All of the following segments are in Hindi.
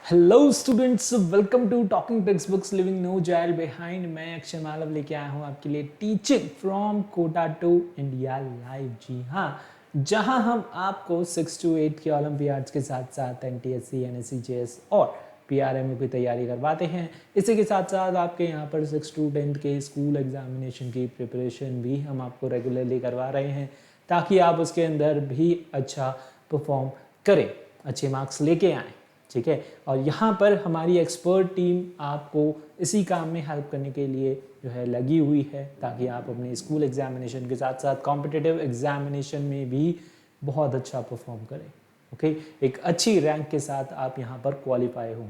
Hello students, welcome to talking text books living no child behind. मैं अक्षय मालव लेके आया हूँ आपके लिए teaching from Kota to India live. जी हाँ, जहाँ हम आपको 6 to 8 के ओलंपियाड्स के साथ साथ एनटीएससी, एनएससी, जेएस और पीआरएमयू की तैयारी करवाते हैं। इसी के साथ साथ आपके यहाँ पर 6 to 10 के स्कूल एग्जामिनेशन की प्रिपरेशन भी हम आपको रेगुलरली करवा रहे हैं, ताकि आप उसके अंदर भी अच्छा परफॉर्म करें, अच्छे मार्क्स लेके आएँ। ठीक है, और यहाँ पर हमारी एक्सपर्ट टीम आपको इसी काम में हेल्प करने के लिए जो है लगी हुई है, ताकि आप अपने स्कूल एग्जामिनेशन के साथ साथ कॉम्पिटिटिव एग्जामिनेशन में भी बहुत अच्छा परफॉर्म करें। ओके, एक अच्छी रैंक के साथ आप यहाँ पर क्वालिफाई हों।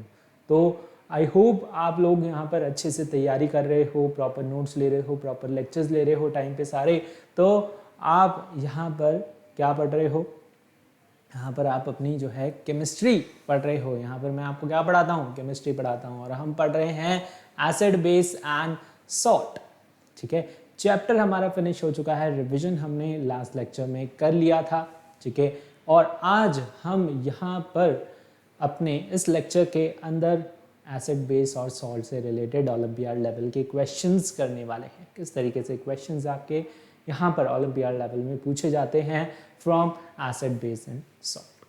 तो आई होप आप लोग यहाँ पर अच्छे से तैयारी कर रहे हो, प्रॉपर नोट्स ले रहे हो, प्रॉपर लेक्चर्स ले रहे हो टाइम पे सारे। तो आप यहाँ पर क्या पढ़ रहे हो? यहाँ पर आप अपनी जो है केमिस्ट्री पढ़ रहे हो। यहाँ पर मैं आपको क्या पढ़ाता हूँ? केमिस्ट्री पढ़ाता हूँ, और हम पढ़ रहे हैं एसिड, बेस एंड सॉल्ट। ठीक है, चैप्टर हमारा फिनिश हो चुका है, रिवीजन हमने लास्ट लेक्चर में कर लिया था। ठीक है, और आज हम यहाँ पर अपने इस लेक्चर के अंदर एसिड, बेस और सॉल्ट से रिलेटेड ओलंपियाड लेवल के क्वेश्चंस करने वाले हैं। किस तरीके से क्वेश्चंस आपके यहाँ पर ओलंपियाड लेवल में पूछे जाते हैं from acid, base and salt.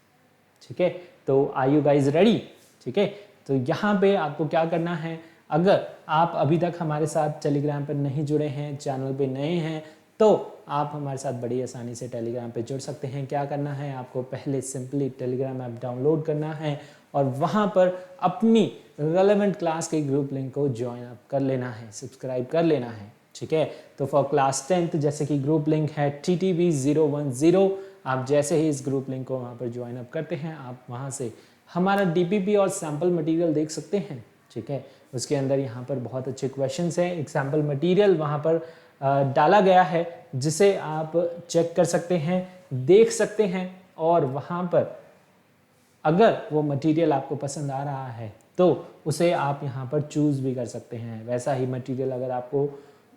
ठीक है, तो आर यू गाइज रेडी? ठीक है, तो यहाँ पे आपको क्या करना है, अगर आप अभी तक हमारे साथ टेलीग्राम पर नहीं जुड़े हैं, चैनल पे नए हैं, तो आप हमारे साथ बड़ी आसानी से टेलीग्राम पे जुड़ सकते हैं। क्या करना है आपको? पहले सिंपली टेलीग्राम ऐप डाउनलोड करना है और वहाँ पर अपनी रेलेवेंट क्लास के ग्रुप लिंक को ज्वाइन अप कर लेना है, सब्सक्राइब कर लेना है। ठीक है, तो फॉर क्लास 10th जैसे कि ग्रुप लिंक है TTB010, आप जैसे ही इस ग्रुप लिंक को वहाँ पर ज्वाइन अप करते हैं, आप वहाँ से हमारा DPP और सैम्पल मटेरियल देख सकते हैं। ठीक है, उसके अंदर यहाँ पर बहुत अच्छे क्वेश्चंस हैं। एक सैम्पल मटेरियल वहाँ पर डाला गया है, जिसे आप चेक कर सकते हैं, देख सकते हैं, और वहाँ पर अगर वो मटेरियल आपको पसंद आ रहा है तो उसे आप यहाँ पर चूज़ भी कर सकते हैं। वैसा ही मटेरियल अगर आपको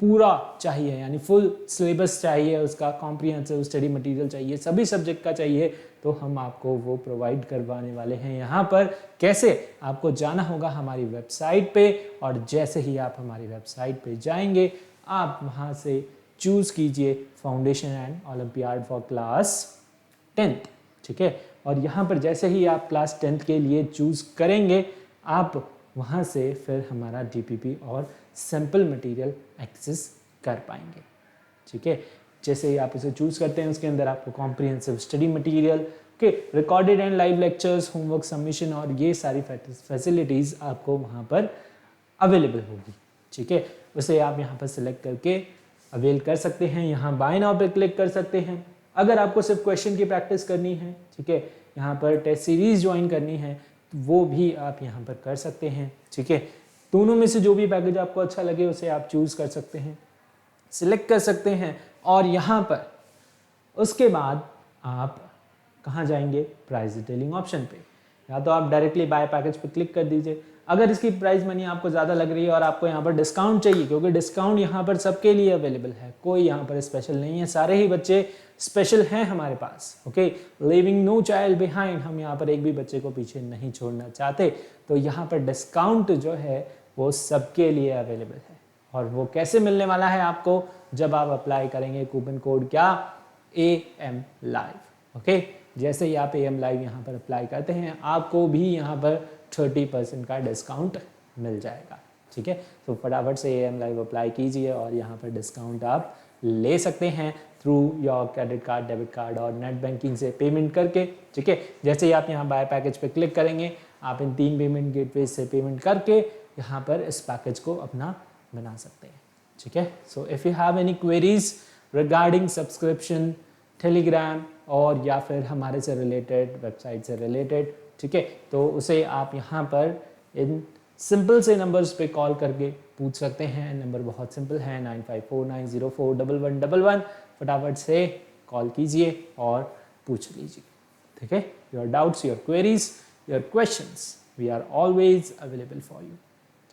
पूरा चाहिए, यानी फुल सिलेबस चाहिए, उसका कॉम्प्रिहेंसिव स्टडी मटेरियल चाहिए, सभी सब्जेक्ट का चाहिए, तो हम आपको वो प्रोवाइड करवाने वाले हैं। यहाँ पर कैसे? आपको जाना होगा हमारी वेबसाइट पे, और जैसे ही आप हमारी वेबसाइट पे जाएंगे, आप वहाँ से चूज़ कीजिए foundation and olympiad for class 10th। ठीक है, और यहाँ पर जैसे ही आप क्लास 10th के लिए चूज़ करेंगे, आप वहाँ से फिर हमारा DPP और सैम्पल मटेरियल एक्सेस कर पाएंगे। ठीक है, जैसे ही आप इसे चूज़ करते हैं, उसके अंदर आपको कॉम्प्रिहेंसिव स्टडी मटेरियल के recorded and live lectures, homework submission और ये सारी फैसिलिटीज़ आपको वहाँ पर अवेलेबल होगी। ठीक है, उसे आप यहाँ पर सिलेक्ट करके अवेल कर सकते हैं। यहाँ बाय नाउ पे क्लिक कर सकते हैं। अगर आपको सिर्फ क्वेश्चन की प्रैक्टिस करनी है, ठीक है, यहाँ पर टेस्ट सीरीज ज्वाइन करनी है, तो वो भी आप यहाँ पर कर सकते हैं। ठीक है, दोनों में से जो भी पैकेज आपको अच्छा लगे उसे आप चूज़ कर सकते हैं, सिलेक्ट कर सकते हैं, और यहाँ पर उसके बाद आप कहाँ जाएंगे? प्राइस डिटेलिंग ऑप्शन पे, या तो आप डायरेक्टली बाय पैकेज पे क्लिक कर दीजिए। अगर इसकी प्राइस मनी आपको ज़्यादा लग रही है और आपको यहाँ पर डिस्काउंट चाहिए, क्योंकि डिस्काउंट यहाँ पर सबके लिए अवेलेबल है, कोई यहाँ पर स्पेशल नहीं है, सारे ही बच्चे स्पेशल हैं हमारे पास। Okay, living no child behind, हम यहाँ पर एक भी बच्चे को पीछे नहीं छोड़ना चाहते। तो यहाँ पर डिस्काउंट जो है वो सबके लिए अवेलेबल है, और वो कैसे मिलने वाला है आपको? जब आप अप्लाई करेंगे कूपन कोड क्या? AM live. ओके, जैसे ही आप AM लाइव यहाँ पर अप्लाई करते हैं, आपको भी यहाँ पर 30% का डिस्काउंट मिल जाएगा। ठीक है, तो फटाफट से AM लाइव अप्लाई कीजिए, और यहाँ पर डिस्काउंट आप ले सकते हैं through your credit card, debit card और नेट बैंकिंग से पेमेंट करके। ठीक है, जैसे ही आप यहाँ बाय पैकेज पे क्लिक करेंगे, आप इन 3 पेमेंट गेटवे से पेमेंट करके यहाँ पर इस पैकेज को अपना बना सकते हैं। ठीक है, so if you have any queries regarding subscription, Telegram, और या फिर हमारे से रिलेटेड, वेबसाइट से रिलेटेड, ठीक है, तो उसे आप यहाँ पर इन सिंपल से नंबर्स पे कॉल करके पूछ सकते हैं। नंबर बहुत सिंपल है, 9549041111। फटाफट से कॉल कीजिए और पूछ लीजिए। ठीक है, your doubts, your queries, your questions, we are always available for you.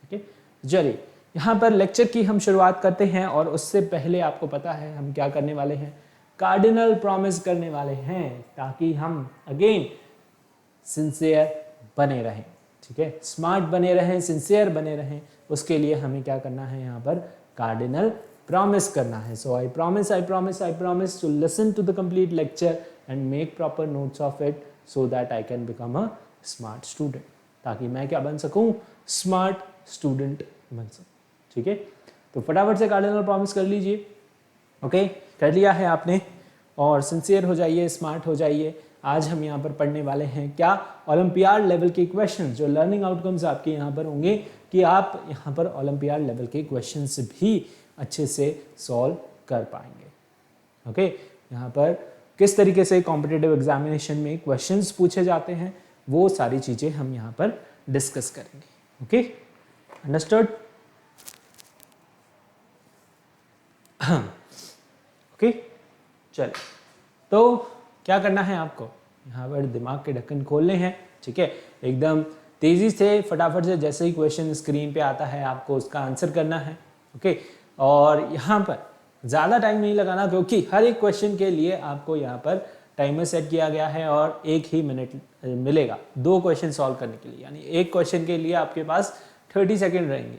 ठीक है, चलिए यहाँ पर लेक्चर की हम शुरुआत करते हैं, और उससे पहले आपको पता है हम क्या करने वाले हैं? कार्डिनल प्रॉमिस करने वाले हैं, ताकि हम अगेन सिंसियर बने रहें। ठीक है, स्मार्ट बने रहें, सिंसियर बने रहें, उसके लिए हमें क्या करना है यहाँ पर कार्डिनल प्रॉमिस करना है. So I promise to listen to the complete lecture and make proper notes of it so that I can become a smart student, ताकि मैं क्या बन सकूं, स्मार्ट स्टूडेंट बन सकूं. ठीक है, तो फटाफट से कार्डिनल प्रॉमिस कर लीजिए. ओके, कर लिया है आपने, और सिंसियर हो जाइए, स्मार्ट हो जाइए. आज हम यहाँ पर पढ़ने वाले हैं क्या, ओलंपियाड लेवल के क्वेश्चन. जो लर्निंग आउटकम्स आपके यहाँ पर होंगे कि आप यहाँ पर ओलंपियाड लेवल के क्वेश्चंस भी अच्छे से सॉल्व कर पाएंगे. ओके, यहाँ पर किस तरीके से कॉम्पिटिटिव एग्जामिनेशन में क्वेश्चंस पूछे जाते हैं वो सारी चीज़ें हम यहाँ पर डिस्कस करेंगे. Okay, understood. ओके, चलिए, तो क्या करना है आपको, यहाँ पर दिमाग के ढक्कन खोलने हैं. ठीक है, एकदम तेज़ी से फटाफट से जैसे ही क्वेश्चन स्क्रीन पे आता है आपको उसका आंसर करना है. ओके, और यहाँ पर ज़्यादा टाइम नहीं लगाना, क्योंकि हर एक क्वेश्चन के लिए आपको यहाँ पर टाइमर सेट किया गया है और 1 ही मिनट मिलेगा 2 क्वेश्चन सॉल्व करने के लिए. यानी एक क्वेश्चन के लिए आपके पास 30 सेकेंड रहेंगे.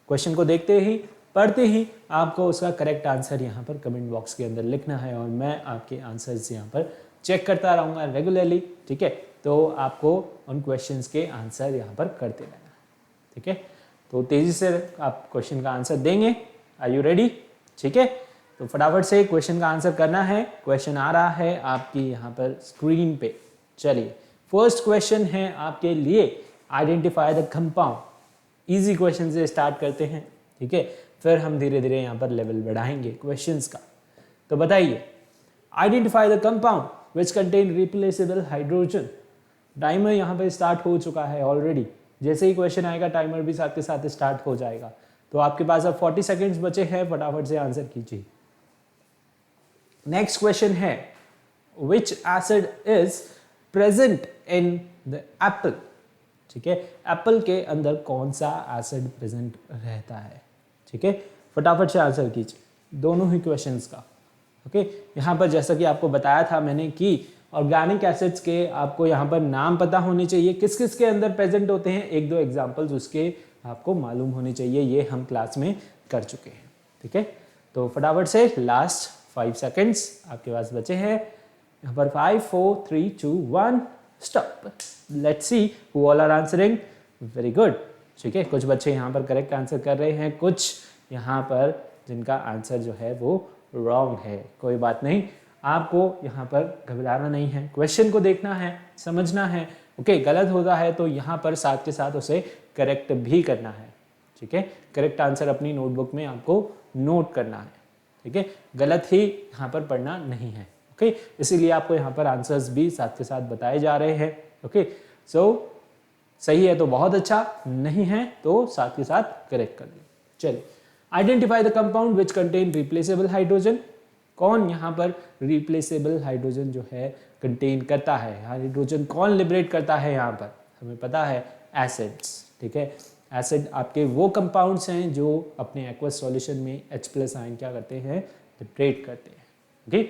क्वेश्चन को देखते ही, पढ़ते ही आपको उसका करेक्ट आंसर यहाँ पर कमेंट बॉक्स के अंदर लिखना है, और मैं आपके आंसर्स यहाँ पर चेक करता रहूँगा रेगुलरली. ठीक है, तो आपको उन क्वेश्चंस के आंसर यहाँ पर करते रहना. ठीक है, तो तेज़ी से आप क्वेश्चन का आंसर देंगे. Are you ready? ठीक है, तो फटाफट से क्वेश्चन का आंसर करना है. क्वेश्चन आ रहा है आपकी यहाँ पर स्क्रीन पे. चलिए, फर्स्ट क्वेश्चन है आपके लिए, identify the compound. Easy question से स्टार्ट करते हैं. ठीक है, फिर हम धीरे धीरे यहाँ पर लेवल बढ़ाएंगे क्वेश्चंस का. तो बताइए, identify the compound which contain replaceable hydrogen. Timer यहाँ पर स्टार्ट हो चुका है ऑलरेडी. जैसे ही क्वेश्चन आएगा टाइमर भी साथ के साथ स्टार्ट हो जाएगा. तो आपके पास अब 40 सेकेंड्स बचे हैं, फटाफट से आंसर कीजिए. नेक्स्ट क्वेश्चन है, विच acid is present in the Apple. ठीक है, एप्पल के अंदर कौन सा एसिड प्रेजेंट रहता है. ठीक है, फटाफट से आंसर कीजिए दोनों ही क्वेश्चंस का. ओके, यहाँ पर जैसा कि आपको बताया था मैंने कि ऑर्गेनिक एसिड्स के आपको यहाँ पर नाम पता होने चाहिए, किस किस के अंदर प्रेजेंट होते हैं. 1-2 एग्जाम्पल्स उसके आपको मालूम होने चाहिए, ये हम क्लास में कर चुके हैं. ठीक है, तो फटाफट से लास्ट 5 सेकेंड्स आपके पास बचे हैं. यहाँ पर 5, 4, 3, 2, 1 stop. Let's see who all are answering. Very good. ठीक है, कुछ बच्चे यहाँ पर करेक्ट आंसर कर रहे हैं, कुछ यहाँ पर जिनका आंसर जो है वो रॉन्ग है. कोई बात नहीं, आपको यहाँ पर घबराना नहीं है, क्वेश्चन को देखना है, समझना है. ओके, गलत होता है तो यहाँ पर साथ के साथ उसे करेक्ट भी करना है. ठीक है, करेक्ट आंसर अपनी नोटबुक में आपको नोट करना है. ठीक है, गलत ही यहाँ पर पढ़ना नहीं है. ओके, इसीलिए आपको यहाँ पर आंसर्स भी साथ के साथ बताए जा रहे हैं. ओके, सो सही है तो बहुत अच्छा, नहीं है तो साथ के साथ करेक्ट कर लो. चलिए, identify the compound which contain replaceable hydrogen. कौन यहाँ पर रिप्लेसेबल हाइड्रोजन जो है कंटेन करता है, हाइड्रोजन कौन लिबरेट करता है. यहाँ पर हमें पता है एसिड्स. ठीक है, एसिड आपके वो कंपाउंड्स हैं जो अपने एक्वस सॉल्यूशन में H+ आयन क्या करते हैं, लिबरेट करते हैं. Okay,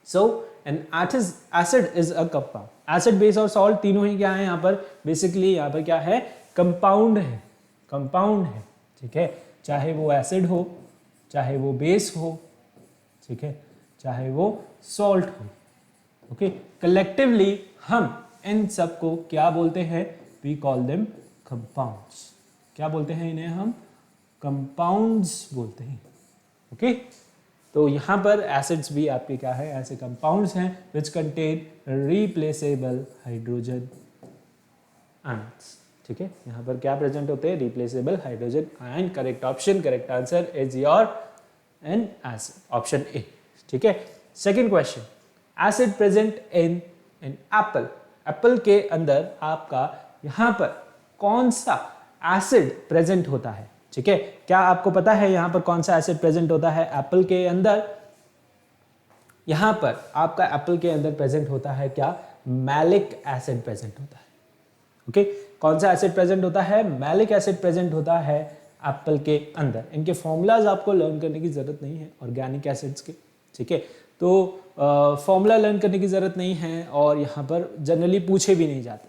so N acid is a compound. Acid, base और सॉल्ट तीनों ही क्या है यहाँ पर, बेसिकली यहाँ पर क्या है, कंपाउंड है. कंपाउंड है. ठीक है, चाहे वो एसिड हो, चाहे वो बेस हो, ठीक है, चाहे वो सॉल्ट हो. ओके, कलेक्टिवली हम इन सब को क्या बोलते हैं, वी कॉल देम कंपाउंड्स. क्या बोलते हैं इन्हें हम, कंपाउंड्स बोलते हैं. ओके, तो यहाँ पर एसिड्स भी आपके क्या है, ऐसे कंपाउंड्स हैं which contain replaceable hydrogen ions. ठीक है, यहाँ पर क्या प्रेजेंट होते हैं, replaceable hydrogen ion. Correct option, correct answer is your N acid, option A. ठीक है, second question, acid present in Apple. Apple के अंदर आपका यहाँ पर कौन सा एसिड प्रेजेंट होता है. ठीक है, क्या आपको पता है यहाँ पर कौन सा एसिड प्रेजेंट होता है एप्पल के अंदर. यहाँ पर आपका एप्पल के अंदर प्रेजेंट होता है क्या, मैलिक एसिड प्रेजेंट होता है. ओके, कौन सा एसिड प्रेजेंट होता है, मैलिक एसिड प्रेजेंट होता है एप्पल के अंदर. इनके फॉर्मूलाज आपको लर्न करने की जरूरत नहीं है ऑर्गेनिक एसिड्स के. ठीक है, तो फॉर्मूला लर्न करने की जरूरत नहीं है, और यहाँ पर जनरली पूछे भी नहीं जाते,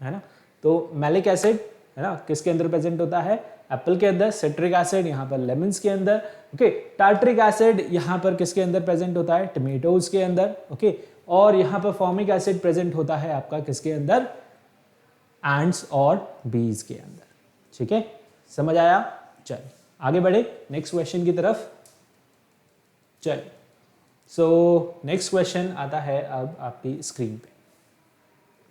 है ना. तो मैलिक एसिड है ना किसके अंदर प्रेजेंट होता है, एप्पल के अंदर, सिट्रिक एसिड यहाँ पर लेमन्स के अंदर, ओके, टार्ट्रिक एसिड यहाँ पर किसके अंदर प्रेजेंट होता है, टमेटोज के अंदर, ओके, और यहाँ पर फॉर्मिक एसिड प्रेजेंट होता है आपका किसके अंदर, एंड्स और बीज के अंदर। ठीक है, समझ आया? चलिए आगे बढ़े नेक्स्ट क्वेश्चन की तरफ। चलिए, सो नेक्स्ट क्वेश्चन आता है अब आपकी स्क्रीन पे।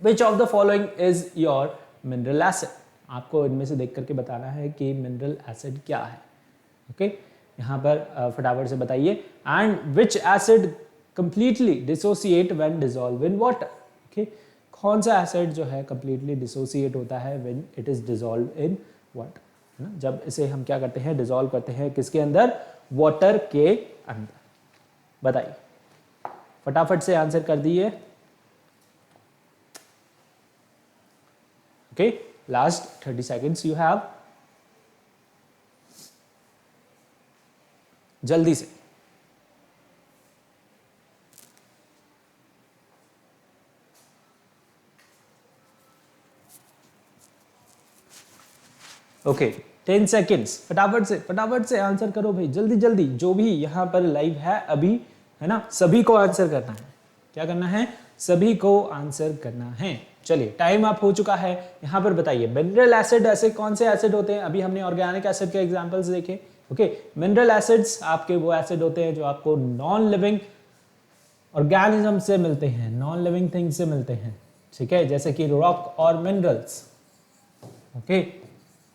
विच of the following is your mineral acid? आपको इनमें से देख करके बताना है कि मिनरल एसिड क्या है। ओके, यहाँ पर फटाफट से बताइए। And which acid completely dissociate when dissolve in water? Okay, कौन सा एसिड जो है कंप्लीटली डिसोसिएट होता है when it is dissolve in water, है ना, जब इसे हम क्या करते हैं, डिसॉल्व करते हैं किसके अंदर, वाटर के अंदर। बताइए, फटाफट से आंसर कर दिए। Okay, last 30 seconds you have, जल्दी से। ओके, 10 seconds, फटाफट से आंसर करो भाई, जल्दी जल्दी। जो भी यहाँ पर लाइव है अभी, है ना, सभी को आंसर करना है। क्या करना है, सभी को आंसर करना है। चलिए, टाइम अप हो चुका है। यहाँ पर बताइए, मिनरल एसिड ऐसे कौन से एसिड होते हैं? अभी हमने ऑर्गेनिक एसिड के एग्जांपल्स देखे। ओके, मिनरल एसिड्स आपके वो एसिड होते हैं जो आपको नॉन लिविंग ऑर्गेनिज्म से मिलते हैं, नॉन लिविंग थिंग से मिलते हैं। ठीक है, जैसे कि रॉक और मिनरल्स। ओके,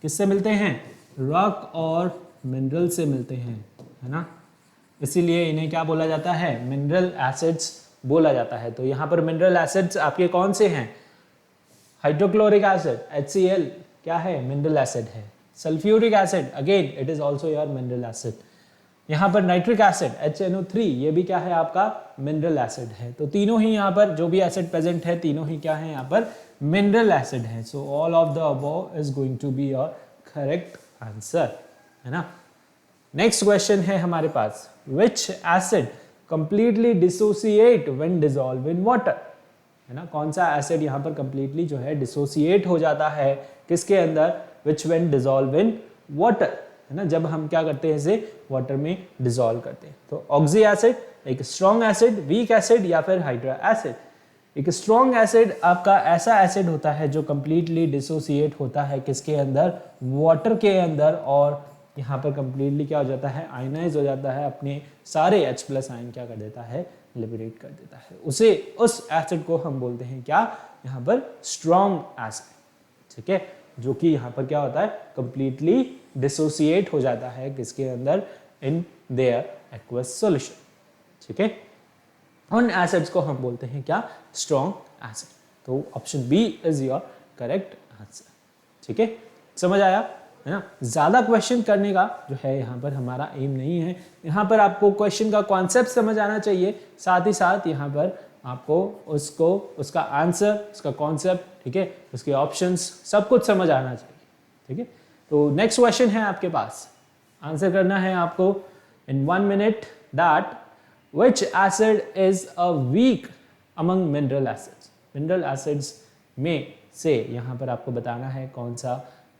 किससे मिलते हैं, रॉक और मिनरल से मिलते हैं, है ना, इसीलिए इन्हें क्या बोला जाता है, मिनरल एसिड्स बोला जाता है। तो यहाँ पर मिनरल एसिड्स आपके कौन से हैं, हाइड्रोक्लोरिक एसिड HCl क्या है, मिनरल एसिड है। Sulphuric acid again it is also your mineral acid. यहाँ पर नाइट्रिक एसिड HNO3 ये भी क्या है आपका, मिनरल एसिड है। तो तीनों ही यहाँ पर जो भी एसिड प्रेजेंट है तीनों ही क्या है यहाँ पर, मिनरल एसिड है। So all of the above is going to be your correct answer, है ना। नेक्स्ट क्वेश्चन है हमारे पास, which acid completely dissociate when dissolve in water, है ना, कौन सा एसिड यहाँ पर कंप्लीटली जो है डिसोसिएट हो जाता है किसके अंदर, विच व्हेन डिसॉल्व इन वाटर, है ना, जब हम क्या करते हैं इसे वाटर में डिसॉल्व करते हैं। तो ऑक्सी एसिड, एक स्ट्रॉन्ग एसिड, वीक एसिड या फिर हाइड्रा एसिड। एक स्ट्रॉन्ग एसिड आपका ऐसा एसिड होता है जो कंप्लीटली डिसोसिएट होता है किसके अंदर, वाटर के अंदर, और यहाँ पर कंप्लीटली क्या हो जाता है, आयनाइज हो जाता है, अपने सारे H+ आयन क्या कर देता है, लिबरेट कर देता है। उसे, उस एसिड को हम बोलते हैं क्या, यहाँ पर स्ट्रॉन्ग एसिड। ठीक है, जो कि यहाँ पर क्या होता है, कंप्लीटली डिसोसिएट हो जाता है किसके अंदर, इन देयर एक्वस सॉल्यूशन। ठीक है, उन एसिड्स को हम बोलते हैं क्या, स्ट्रॉन्ग एसिड। तो option B is your correct answer. ठीक है, समझ आया, है ना। ज्यादा क्वेश्चन करने का जो है यहाँ पर हमारा एम नहीं है। यहाँ पर आपको क्वेश्चन का कॉन्सेप्ट समझ आना चाहिए, साथ ही साथ यहाँ पर आपको उसको, उसका आंसर, उसका कॉन्सेप्ट, ठीक है, उसके ऑप्शंस, सब कुछ समझ आना चाहिए। ठीक है, तो नेक्स्ट क्वेश्चन है आपके पास, आंसर करना है आपको इन 1 minute that which acid is a weak among mineral acids। Mineral acids में से यहाँ पर आपको बताना है कौन सा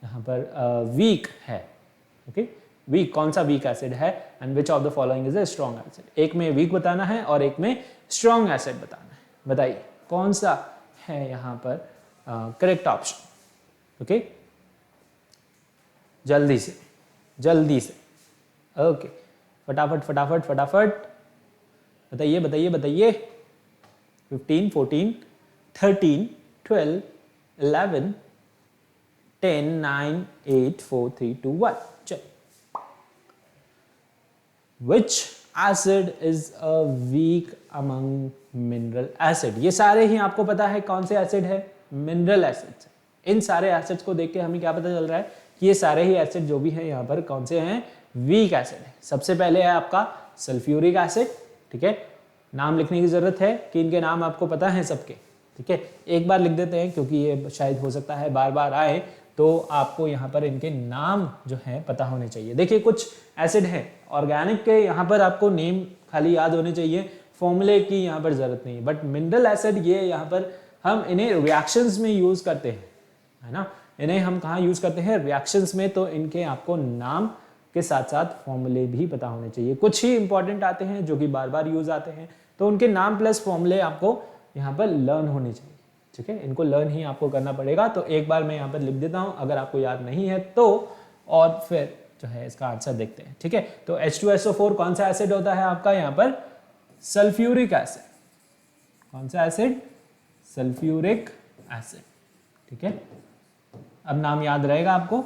यहाँ पर वीक है। ओके, वीक, कौन सा वीक एसिड है, and which of the following is a strong acid. एक में वीक बताना है और एक में स्ट्रॉन्ग एसिड बताना है। बताइए कौन सा है यहाँ पर करेक्ट ऑप्शन। ओके, जल्दी से जल्दी से, ओके, फटाफट फटाफट फटाफट बताइए बताइए बताइए। 15, 14, 13, 12, 11, 10, 9, 8, 4, 3, 2, 1। चल, which acid is a weak among mineral acid। ये सारे ही आपको पता है कौन से एसिड है, मिनरल एसिड्स। इन सारे एसिड्स को देख के हमें क्या पता चल रहा है कि ये सारे ही एसिड जो भी है यहाँ पर कौन से हैं, वीक एसिड है। सबसे पहले है आपका सल्फ्यूरिक एसिड। ठीक है, नाम लिखने की जरूरत है कि इनके नाम आपको पता है सबके। ठीक है, एक बार लिख देते हैं क्योंकि ये शायद हो सकता है बार बार आए, तो आपको यहाँ पर इनके नाम जो है पता होने चाहिए। देखिए कुछ एसिड है ऑर्गेनिक के, यहाँ पर आपको नेम खाली याद होने चाहिए, फॉर्मूले की यहाँ पर जरूरत नहीं है। बट मिनरल एसिड ये यहाँ पर हम इन्हें रिएक्शंस में यूज करते हैं, है ना। इन्हें हम कहाँ यूज करते हैं, रिएक्शंस में, तो इनके आपको नाम के साथ साथ फॉर्मूले भी पता होने चाहिए। कुछ ही इंपॉर्टेंट आते हैं जो कि बार बार यूज आते हैं, तो उनके नाम प्लस फॉर्मूले आपको यहाँ पर लर्न होने चाहिए, ठीक है। इनको लर्न ही आपको करना पड़ेगा। तो एक बार मैं यहाँ पर लिख देता हूँ, अगर आपको याद नहीं है तो, और फिर जो है इसका आंसर देखते हैं, ठीक है। तो H2SO4 कौन सा एसिड होता है आपका यहाँ पर, सल्फ्यूरिक एसिड। कौन सा एसिड, सल्फ्यूरिक एसिड, ठीक है। अब नाम याद रहेगा आपको।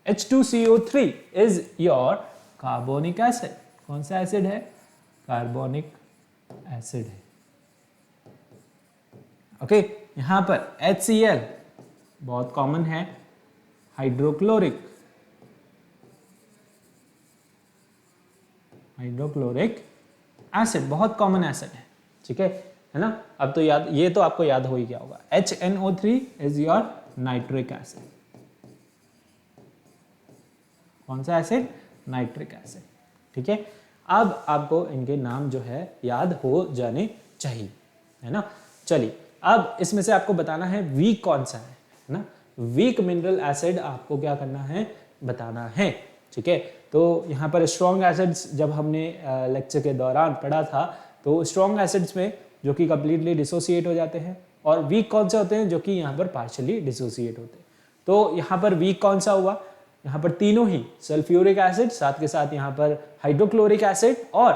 H2CO3 is your carbonic acid. कौन सा एसिड है, कार्बोनिक एसिड है, ओके। यहां पर HCl बहुत कॉमन है, हाइड्रोक्लोरिक एसिड बहुत कॉमन एसिड है, ठीक है ना। अब तो याद, ये तो आपको याद हो ही गया होगा। HNO3 is your nitric acid. कौन सा एसिड, नाइट्रिक एसिड, ठीक है। अब आपको इनके नाम जो है याद हो जाने चाहिए, है ना। चलिए, अब इसमें से आपको बताना है वीक कौन सा है ना। वीक मिनरल एसिड आपको क्या करना है, बताना है, ठीक है। तो यहाँ पर स्ट्रॉन्ग एसिड्स जब हमने लेक्चर के दौरान पढ़ा था, तो स्ट्रॉन्ग एसिड्स में जो कि कंप्लीटली डिसोसिएट हो जाते हैं, और वीक कौन से होते हैं, जो कि यहाँ पर पार्शियली डिसोसिएट होते हैं। तो यहाँ पर वीक कौन सा हुआ, यहाँ पर तीनों ही, सल्फ्यूरिक एसिड, साथ के साथ यहाँ पर हाइड्रोक्लोरिक एसिड और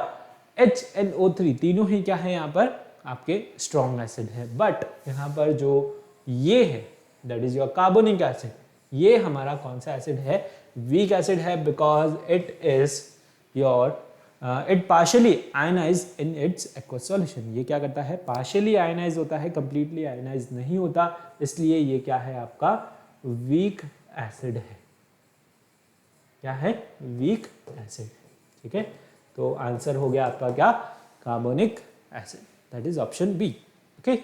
HNO3, तीनों ही क्या है यहाँ पर आपके स्ट्रॉन्ग एसिड है। बट यहाँ पर जो ये है, that is your carbonic acid, ये हमारा कौन सा एसिड है, वीक एसिड है, because it is your it partially ionise in its aqueous solution. ये क्या करता है, पार्शियली आयनाइज होता है, कंप्लीटली आयनाइज नहीं होता, इसलिए ये क्या है आपका वीक एसिड है। क्या है, वीक एसिड, ठीक है। तो आंसर हो गया आपका क्या, carbonic acid, that is option B, okay.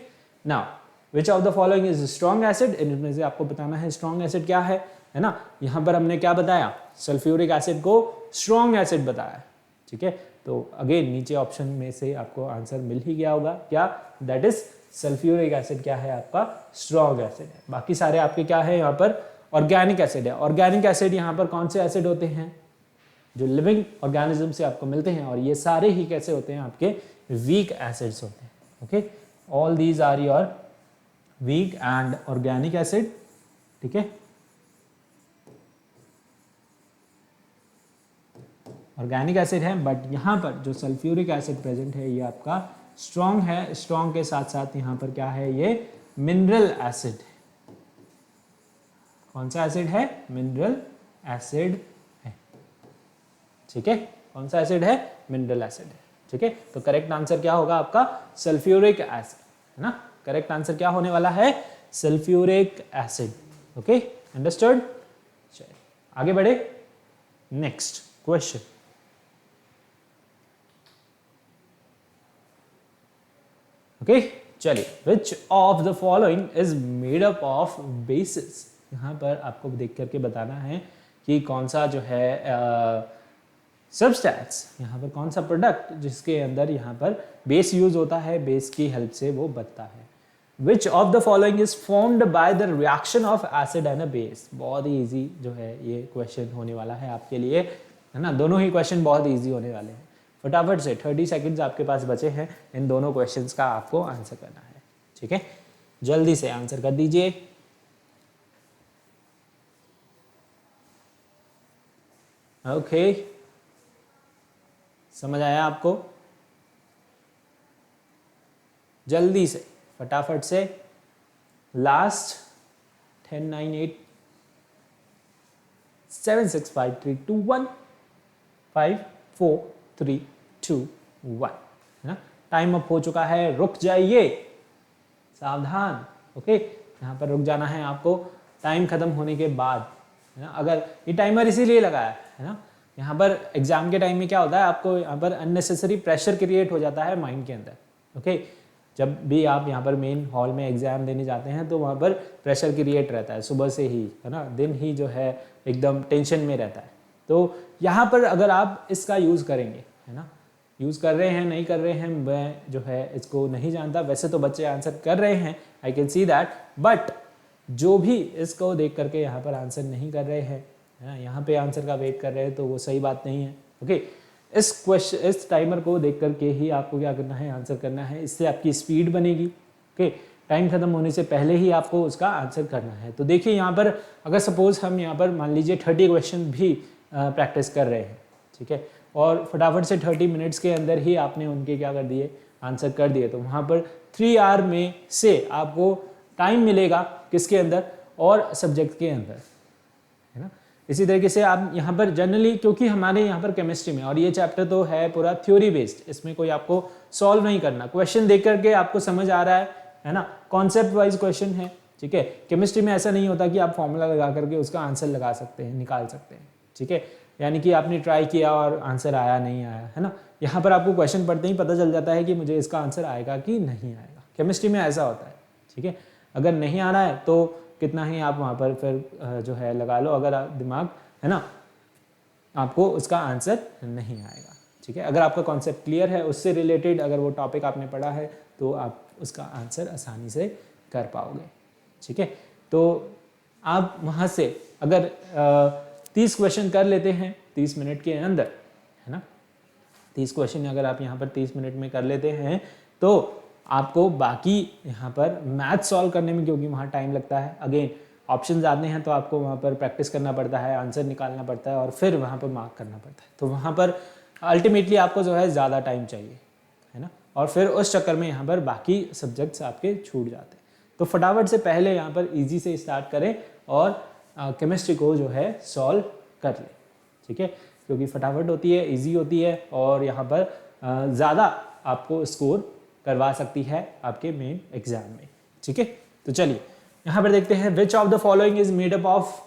Now which of the following is strong acid, इनमें से आपको बताना है स्ट्रॉन्ग एसिड क्या है ना। यहाँ पर हमने क्या बताया, सल्फ्यूरिक एसिड को स्ट्रॉन्ग एसिड बताया, ठीक है। तो अगेन नीचे ऑप्शन में से आपको आंसर मिल ही गया होगा, क्या, दैट इज सल्फ्यूरिक एसिड क्या है आपका, स्ट्रॉन्ग एसिड है। बाकी सारे आपके क्या है यहाँ पर, ऑर्गेनिक एसिड है। ऑर्गेनिक एसिड यहाँ पर कौन से एसिड होते हैं, जो लिविंग ऑर्गेनिज्म से आपको मिलते हैं, और ये सारे ही कैसे होते हैं आपके, वीक एसिड्स होते हैं, okay. All these are your weak and organic acid, ठीक है। ऑर्गेनिक एसिड है, बट यहाँ पर जो सल्फ्यूरिक एसिड प्रेजेंट है ये आपका स्ट्रॉन्ग है। स्ट्रॉन्ग के साथ साथ यहाँ पर क्या है, ये मिनरल एसिड है। कौन सा एसिड है, मिनरल एसिड है, ठीक है। कौन सा एसिड है, मिनरल एसिड है, ठीक है। तो करेक्ट आंसर क्या होगा आपका, सल्फ्यूरिक एसिड, है ना। करेक्ट आंसर क्या होने वाला है, सल्फ्यूरिक एसिड, ओके, अंडरस्टूड। चलिए आगे बढ़े, नेक्स्ट क्वेश्चन। ओके, चलिए, विच of the following is made up of basis. यहाँ पर आपको देख करके बताना है कि कौन सा जो है सब्सटेंस, यहाँ पर कौन सा प्रोडक्ट जिसके अंदर यहाँ पर बेस यूज होता है, बेस की हेल्प से वो बनता है। विच of the following is formed by the reaction of acid and a base. बहुत ही इजी जो है ये क्वेश्चन होने वाला है आपके लिए, है ना। दोनों ही क्वेश्चन बहुत इजी होने वाले हैं। फटाफट से 30 सेकंड्स आपके पास बचे हैं, इन दोनों क्वेश्चंस का आपको आंसर करना है, ठीक है। जल्दी से आंसर कर दीजिए। ओके, समझ आया आपको, जल्दी से फटाफट से। लास्ट 10 9 8 7 6 5 3 2 1 5 4 3 2 1, है ना। टाइम अप हो चुका है, रुक जाइए, सावधान, ओके। यहाँ पर रुक जाना है आपको टाइम खत्म होने के बाद, है ना। अगर ये टाइमर इसीलिए लगाया है ना, यहाँ पर एग्जाम के टाइम में क्या होता है, आपको यहाँ पर अननेसेसरी प्रेशर क्रिएट हो जाता है माइंड के अंदर, ओके। जब भी आप यहाँ पर मेन हॉल में एग्जाम देने जाते हैं तो वहाँ पर प्रेशर क्रिएट रहता है सुबह से ही, है ना। दिन ही जो है एकदम टेंशन में रहता है। तो यहाँ पर अगर आप इसका यूज़ करेंगे, है ना, यूज़ कर रहे हैं नहीं कर रहे हैं मैं जो है इसको नहीं जानता, वैसे तो बच्चे आंसर कर रहे हैं, I can see that, but जो भी इसको देख करके यहाँ पर आंसर नहीं कर रहे हैं, है ना, यहाँ पे आंसर का वेट कर रहे हैं, तो वो सही बात नहीं है। ओके, इस टाइमर को देख करके ही आपको क्या करना है, आंसर करना है। इससे आपकी स्पीड बनेगी। ओके, टाइम खत्म होने से पहले ही आपको उसका आंसर करना है। तो देखिए यहाँ पर अगर सपोज हम यहाँ पर मान लीजिए 30 क्वेश्चन भी प्रैक्टिस कर रहे हैं, ठीक है, और फटाफट से 30 मिनट्स के अंदर ही आपने उनके क्या कर दिए, आंसर कर दिए, तो वहाँ पर 3 आवर में से आपको टाइम मिलेगा किसके अंदर, और सब्जेक्ट के अंदर, है ना। इसी तरीके से आप यहाँ पर जनरली, क्योंकि हमारे यहाँ पर केमिस्ट्री में, और ये चैप्टर तो है पूरा थ्योरी बेस्ड, इसमें कोई आपको सॉल्व नहीं करना, क्वेश्चन देख करके आपको समझ आ रहा है ना, कॉन्सेप्ट वाइज क्वेश्चन है, ठीक है। केमिस्ट्री में ऐसा नहीं होता कि आप फॉर्मूला लगा करके उसका आंसर लगा सकते हैं, निकाल सकते हैं, ठीक है, यानी कि आपने ट्राई किया और आंसर आया नहीं आया, है ना। यहाँ पर आपको क्वेश्चन पढ़ते ही पता चल जाता है कि मुझे इसका आंसर आएगा कि नहीं आएगा। केमिस्ट्री में ऐसा होता है, ठीक है। अगर नहीं आ रहा है तो कितना ही आप वहाँ पर फिर जो है लगा लो, अगर दिमाग, है ना, आपको उसका आंसर नहीं आएगा, ठीक है। अगर आपका कॉन्सेप्ट क्लियर है, उससे रिलेटेड अगर वो टॉपिक आपने पढ़ा है, तो आप उसका आंसर आसानी से कर पाओगे, ठीक है। तो आप वहाँ से अगर 30 क्वेश्चन कर लेते हैं 30 मिनट के अंदर, है ना, 30 क्वेश्चन अगर आप यहाँ पर 30 मिनट में कर लेते हैं, तो आपको बाकी यहाँ पर मैथ सॉल्व करने में, क्योंकि वहाँ टाइम लगता है, अगेन ऑप्शंस आते हैं, तो आपको वहाँ पर प्रैक्टिस करना पड़ता है, आंसर निकालना पड़ता है, और फिर वहाँ पर मार्क करना पड़ता है, तो वहाँ पर अल्टीमेटली आपको जो है ज़्यादा टाइम चाहिए, है ना, और फिर उस चक्कर में यहाँ पर बाकी सब्जेक्ट्स आपके छूट जाते हैं। तो फटाफट से पहले यहाँ पर ईजी से स्टार्ट करें और केमिस्ट्री को जो है सॉल्व कर लें, ठीक है, क्योंकि फटाफट होती है, ईजी होती है, और यहाँ पर ज़्यादा आपको स्कोर करवा सकती है आपके मेन एग्जाम में, ठीक है। तो चलिए यहाँ पर देखते हैं, which of the following is made up of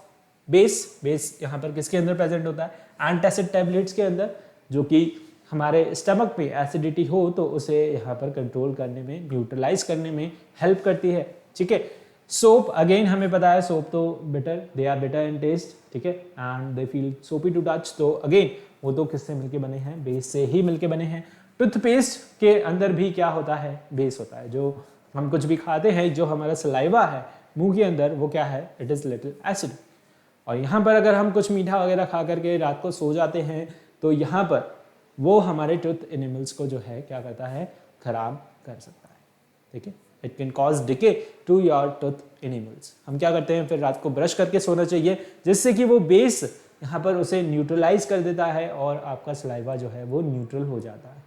base. Base यहाँ पर किसके अंदर प्रेजेंट होता है, एंटासिड टैबलेट्स के अंदर, जो कि हमारे स्टमक में एसिडिटी हो तो उसे यहाँ पर कंट्रोल करने में, न्यूट्रलाइज करने में हेल्प करती है, ठीक है। सोप, अगेन हमें पता है सोप तो bitter, they are bitter in taste, ठीक है, and they feel soapy to touch, तो अगेन वो तो किससे मिलके बने हैं, बेस से ही मिलके बने हैं। टूथपेस्ट के अंदर भी क्या होता है, बेस होता है। जो हम कुछ भी खाते हैं, जो हमारा सलाइवा है मुंह के अंदर, वो क्या है, इट इज़ लिटिल एसिड। और यहाँ पर अगर हम कुछ मीठा वगैरह खा करके रात को सो जाते हैं, तो यहाँ पर वो हमारे टूथ एनिमल्स को जो है क्या करता है, खराब कर सकता है, ठीक है। It can cause decay to your tooth enamels. हम क्या करते हैं, फिर रात को ब्रश करके सोना चाहिए, जिससे कि वो बेस यहाँ पर उसे न्यूट्रलाइज कर देता है और आपका सलाइवा जो है वो न्यूट्रल हो जाता है,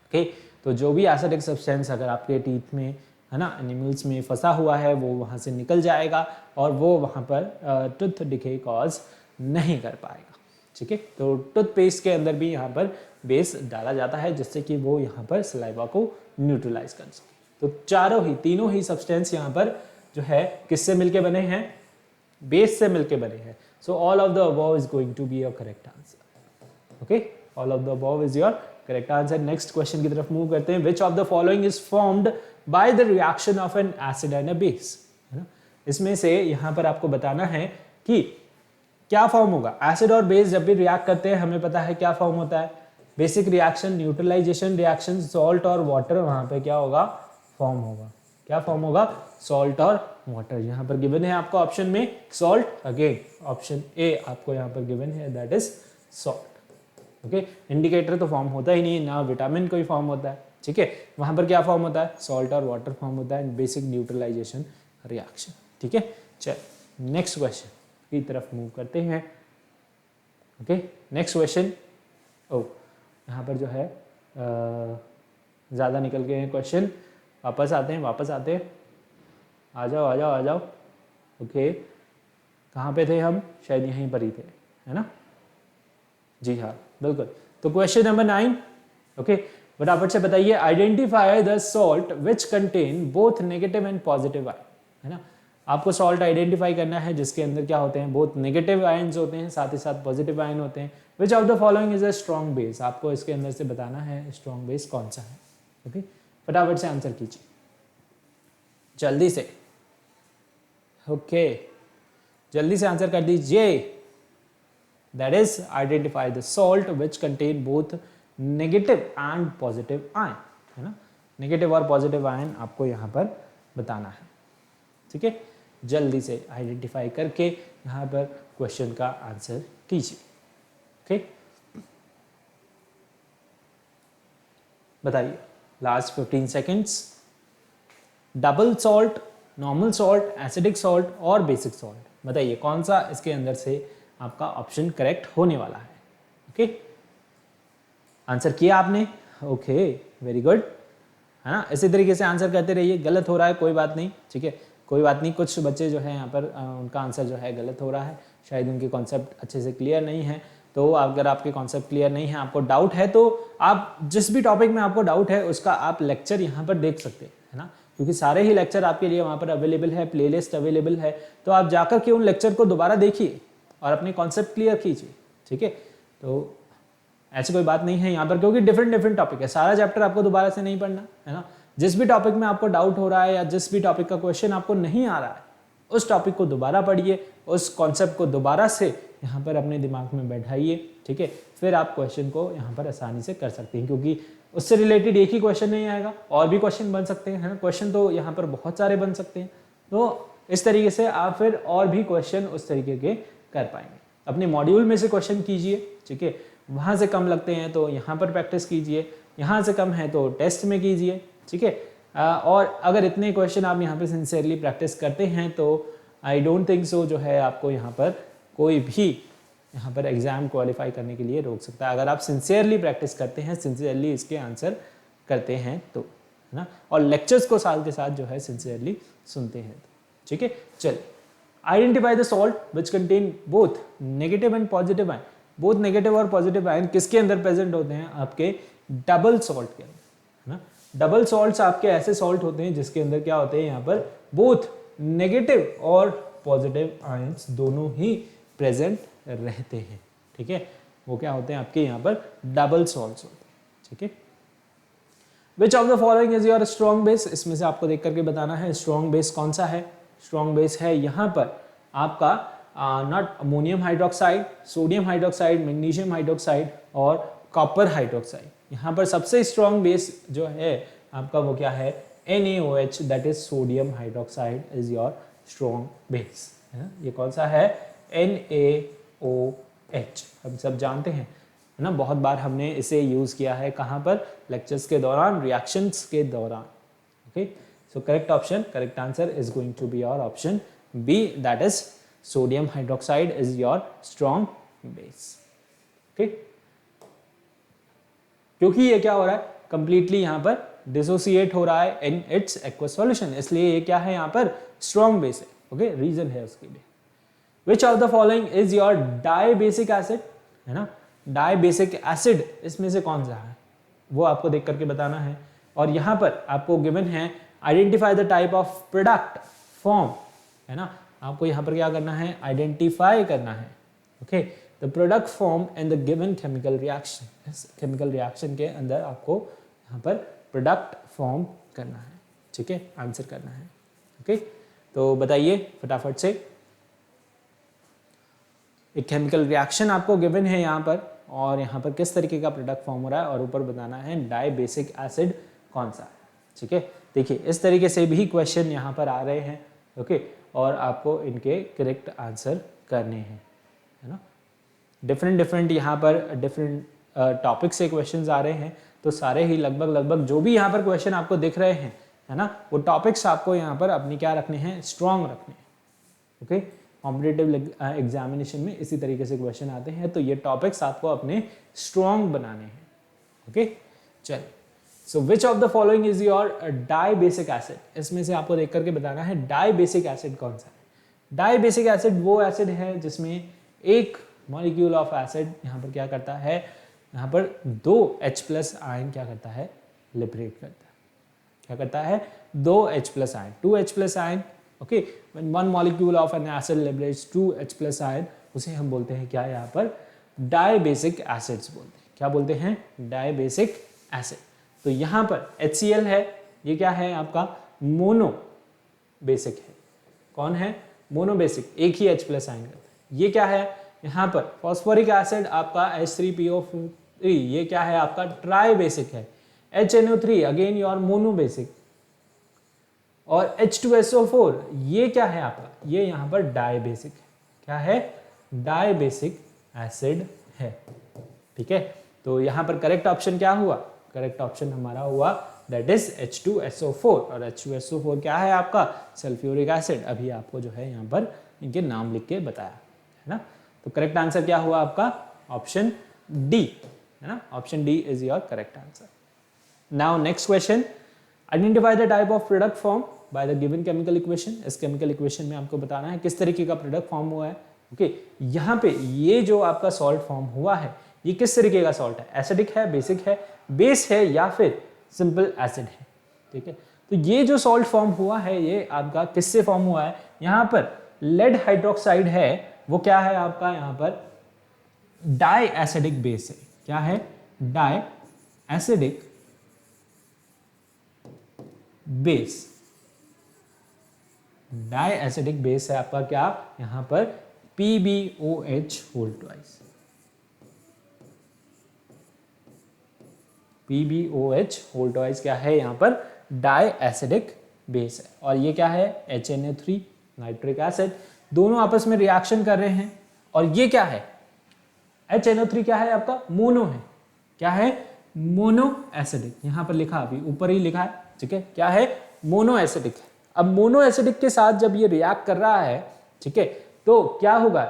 ओके। तो जो भी एसिडिक सब्सटेंस अगर आपके टीथ में, है ना, एनिमल्स में फंसा हुआ है, वो वहाँ से निकल जाएगा और वो वहाँ पर टूथ डिके कॉज नहीं कर पाएगा, ठीक है। तो टूथपेस्ट के अंदर भी यहाँ पर बेस डाला जाता है, जिससे कि वो यहाँ पर सलाइवा को न्यूट्रलाइज कर सके। तो तीनों ही सब्सटेंस यहाँ पर जो है किससे मिलके बने हैं, बेस से मिलके बने हैं। So all of the above is going to be your correct answer, okay, all of the above is your correct answer. Next question की तरफ मूव करते हैं। Which of the following is formed by the reaction of an acid and a base, है ना। इसमें से यहाँ पर आपको बताना है कि क्या फॉर्म होगा। एसिड और बेस जब भी रिएक्ट करते हैं, हमें पता है क्या फॉर्म होता है, basic reaction, neutralisation reaction, salt और वाटर वहां पे क्या होगा, फॉर्म होगा। क्या फॉर्म होगा, सॉल्ट और वाटर। यहाँ पर गिवन है आपको ऑप्शन में सॉल्ट, अगेन ऑप्शन ए आपको यहाँ पर गिवन है, that is salt, okay. Indicator तो फॉर्म होता ही नहीं, ना विटामिन कोई फॉर्म होता है, ठीक है। वहां पर क्या फॉर्म होता है, सॉल्ट और वाटर फॉर्म होता है, बेसिक न्यूट्रलाइजेशन रिएक्शन, ठीक है। चल नेक्स्ट क्वेश्चन की तरफ मूव करते हैं, ओके। नेक्स्ट क्वेश्चन, ओ यहाँ पर जो है ज़्यादा निकल गए हैं क्वेश्चन, वापस आते हैं, आ जाओ, ओके। कहाँ पे थे हम, शायद यहीं पर ही थे, है ना, जी हाँ बिल्कुल। तो क्वेश्चन नंबर 9, ओके, फटाफट से बताइए, identify the salt which contain both negative and positive ion, है ना। आपको सॉल्ट आइडेंटिफाई करना है जिसके अंदर क्या होते हैं, बोथ नेगेटिव आयन्स होते हैं, साथ ही साथ पॉजिटिव आयन होते हैं। Which of the following is a strong base, आपको इसके अंदर से बताना है स्ट्रॉन्ग बेस कौन सा है, ओके। फटाफट से आंसर कीजिए जल्दी से, ओके, जल्दी से आंसर कर दीजिए। That is identify the salt which contain both negative and positive ion, है ना। नेगेटिव और पॉजिटिव आयन आपको यहाँ पर बताना है, ठीक है। जल्दी से आइडेंटिफाई करके यहाँ पर क्वेश्चन का आंसर कीजिए। ओके, बताइए last 15 seconds. Double salt, normal salt, acidic salt और बेसिक सॉल्ट, बताइए कौन सा इसके अंदर से आपका ऑप्शन करेक्ट होने वाला है। ओके, आंसर किया आपने? ओके, वेरी गुड, है ना। इसी तरीके से आंसर करते रहिए। गलत हो रहा है कोई बात नहीं, ठीक है, कोई बात नहीं। कुछ बच्चे जो है यहाँ पर उनका आंसर जो है गलत हो रहा है, शायद उनके कॉन्सेप्ट अच्छे से क्लियर नहीं है। तो अगर आपके कॉन्सेप्ट क्लियर नहीं है, आपको डाउट है, तो आप जिस भी टॉपिक में आपको डाउट है उसका आप लेक्चर यहाँ पर देख सकते हैं, है ना, क्योंकि सारे ही लेक्चर आपके लिए वहाँ पर अवेलेबल है, प्लेलिस्ट अवेलेबल है। तो आप जाकर के उन लेक्चर को दोबारा देखिए और अपने कॉन्सेप्ट क्लियर कीजिए, ठीक है। तो ऐसी कोई बात नहीं है यहाँ पर, क्योंकि डिफरेंट टॉपिक है, सारा चैप्टर आपको दोबारा से नहीं पढ़ना, है ना। जिस भी टॉपिक में आपको डाउट हो रहा है या जिस भी टॉपिक का क्वेश्चन आपको नहीं आ रहा है, उस टॉपिक को दोबारा पढ़िए, उस कॉन्सेप्ट को दोबारा से यहाँ पर अपने दिमाग में बैठाइए, ठीक है। फिर आप क्वेश्चन को यहाँ पर आसानी से कर सकते हैं, क्योंकि उससे रिलेटेड एक ही क्वेश्चन नहीं आएगा, और भी क्वेश्चन बन सकते हैं, है ना। क्वेश्चन तो यहाँ पर बहुत सारे बन सकते हैं, तो इस तरीके से आप फिर और भी क्वेश्चन उस तरीके के कर पाएंगे। अपने मॉड्यूल में से क्वेश्चन कीजिए, ठीक है, वहाँ से कम लगते हैं तो यहाँ पर प्रैक्टिस कीजिए, यहाँ से कम है तो टेस्ट में कीजिए, ठीक है। और अगर इतने क्वेश्चन आप यहाँ पे सिंसियरली प्रैक्टिस करते हैं तो आई डोंट थिंक सो जो है आपको यहाँ पर कोई भी यहाँ पर एग्ज़ाम क्वालिफाई करने के लिए रोक सकता है। अगर आप सिंसियरली प्रैक्टिस करते हैं, सिंसियरली इसके आंसर करते हैं तो, है ना, और लेक्चर्स को साथ के साथ जो है सिंसियरली सुनते हैं तो, ठीक है। चलिए, identify the salt which contain both negative and positive ion. Both negative और पॉजिटिव आयन किसके अंदर प्रेजेंट होते हैं? आपके डबल सॉल्ट के अंदर, है ना। डबल सॉल्ट्स आपके ऐसे सॉल्ट होते हैं जिसके अंदर क्या होते हैं, यहाँ पर बोथ नेगेटिव और पॉजिटिव आयंस दोनों ही प्रेजेंट रहते हैं, ठीक है। वो क्या होते हैं आपके यहाँ पर डबल सॉल्ट्स होते हैं, ठीक है। विच of the following is your strong base? इसमें से आपको देख करके बताना है स्ट्रॉन्ग बेस कौन सा है। स्ट्रॉन्ग बेस है यहाँ पर आपका not ammonium hydroxide, sodium hydroxide, magnesium hydroxide और कॉपर हाइड्रोक्साइड। यहाँ पर सबसे स्ट्रॉन्ग बेस जो है आपका वो क्या है? NaOH, that is sodium hydroxide is your strong base, है ना। ये कौन सा है? NaOH, हम सब जानते हैं, है ना, बहुत बार हमने इसे यूज किया है, कहाँ पर? लेक्चर्स के दौरान, रिएक्शंस के दौरान। Okay, so correct option, correct answer is going to be your option B, that is sodium hydroxide is your strong base. Okay, क्योंकि ये क्या हो रहा है? कंप्लीटली यहाँ पर डिसोसिएट हो रहा है इन इट्स एक्वस सॉल्यूशन, इसलिए ये क्या है यहाँ पर? स्ट्रॉन्ग बेस है। ओके, रीजन है उसके लिए। विच of the following is your dibasic acid, है ना। डाइबेसिक एसिड इसमें से कौन सा है वो आपको देख करके बताना है। और यहाँ पर आपको गिवन है identify the type of product form, है ना। आपको यहाँ पर क्या करना है? आइडेंटिफाई करना है। Okay, the product form and the given chemical reaction. इस केमिकल रिएक्शन के अंदर आपको यहाँ पर प्रोडक्ट फॉर्म करना है, ठीक है, आंसर करना है। ओके, तो बताइए फटाफट से। एक केमिकल रिएक्शन आपको गिवन है यहाँ पर, और यहाँ पर किस तरीके का प्रोडक्ट फॉर्म हो रहा है, और ऊपर बताना है डाइबेसिक एसिड कौन सा है, ठीक है। देखिए, इस तरीके से भी क्वेश्चन यहाँ पर आ रहे हैं, ओके, और आपको इनके करेक्ट आंसर करने हैं, है ना। डिफरेंट यहाँ पर डिफरेंट टॉपिक से क्वेश्चंस आ रहे हैं, तो सारे ही लगभग जो भी यहाँ पर क्वेश्चन आपको दिख रहे हैं, है ना, वो टॉपिक्स आपको यहाँ पर अपनी क्या रखने हैं? स्ट्रॉन्ग रखने हैं। ओके, कॉम्पिटिटिव एग्जामिनेशन में इसी तरीके से क्वेश्चन आते हैं, तो ये टॉपिक्स आपको अपने स्ट्रॉन्ग बनाने हैं। ओके, चलिए, so which of the following is your dibasic acid? इसमें से आपको देख करके बताना है डाइबेसिक एसिड कौन सा है। डाइबेसिक एसिड वो एसिड है जिसमें एक मॉलिक्यूल ऑफ एसिड यहाँ पर क्या करता है? यहाँ पर 2 H+ आयन क्या करता है? लिबरेट करता है। क्या करता है? 2 H+ ion, 2 H+ ion. Okay, when one molecule of an acid liberates 2 H+ ion, उसे हम बोलते हैं क्या? यहाँ पर डाइबेसिक एसिड्स बोलते हैं। क्या बोलते हैं? Dibasic acid. तो यहाँ पर HCl है, ये क्या है? आपका मोनो बेसिक है। कौन है? मोनो बेसिक, एक ही H+ आयन करता है। ये क्या है? यहाँ पर फॉस्फोरिक एसिड आपका H3PO3, ये क्या है? आपका ट्राई बेसिक है। HNO3 again your mono basic, और H2SO4 ये क्या है आपका, ये यहाँ पर डाई बेसिक है, क्या है, डाई बेसिक एसिड है, ठीक है। तो यहाँ पर करेक्ट ऑप्शन क्या हुआ, करेक्ट ऑप्शन हमारा हुआ दैट इज H2SO4, और H2SO4 क्या है आपका, सल्फ्यूरिक एसिड। अभी आपको जो है यहाँ पर इनके नाम लिख के बताया है ना। तो करेक्ट आंसर क्या हुआ आपका, ऑप्शन डी, है ना, option D is your correct answer. Now next question, identify the type of product form by the given chemical equation. इस केमिकल इक्वेशन में आपको बताना है किस तरीके का प्रोडक्ट फॉर्म हुआ है। ओके, यहाँ पे ये जो आपका सॉल्ट फॉर्म हुआ है ये किस तरीके का सॉल्ट है, एसिडिक है, बेसिक है, बेस है, या फिर सिंपल एसिड है, ठीक है। तो ये जो सॉल्ट फॉर्म हुआ है ये आपका किससे फॉर्म हुआ है, यहाँ पर लेड हाइड्रोक्साइड है, वो क्या है आपका यहाँ पर डाई एसिडिक बेस है, क्या है, di acidic base, di acidic base है आपका क्या, यहां पर PbOH whole twice, PbOH whole twice क्या है यहाँ पर डाई एसिडिक बेस है। और ये क्या है HNO3 नाइट्रिक एसिड, दोनों आपस में रिएक्शन कर रहे हैं। और ये क्या है HNO3 क्या है आपका मोनो है, क्या है मोनो एसिडिक, यहां पर लिखा अभी ऊपर ही लिखा है, ठीक है, क्या है मोनो एसिडिक है। अब मोनो एसिडिक के साथ जब ये रिएक्ट कर रहा है, ठीक है, तो क्या होगा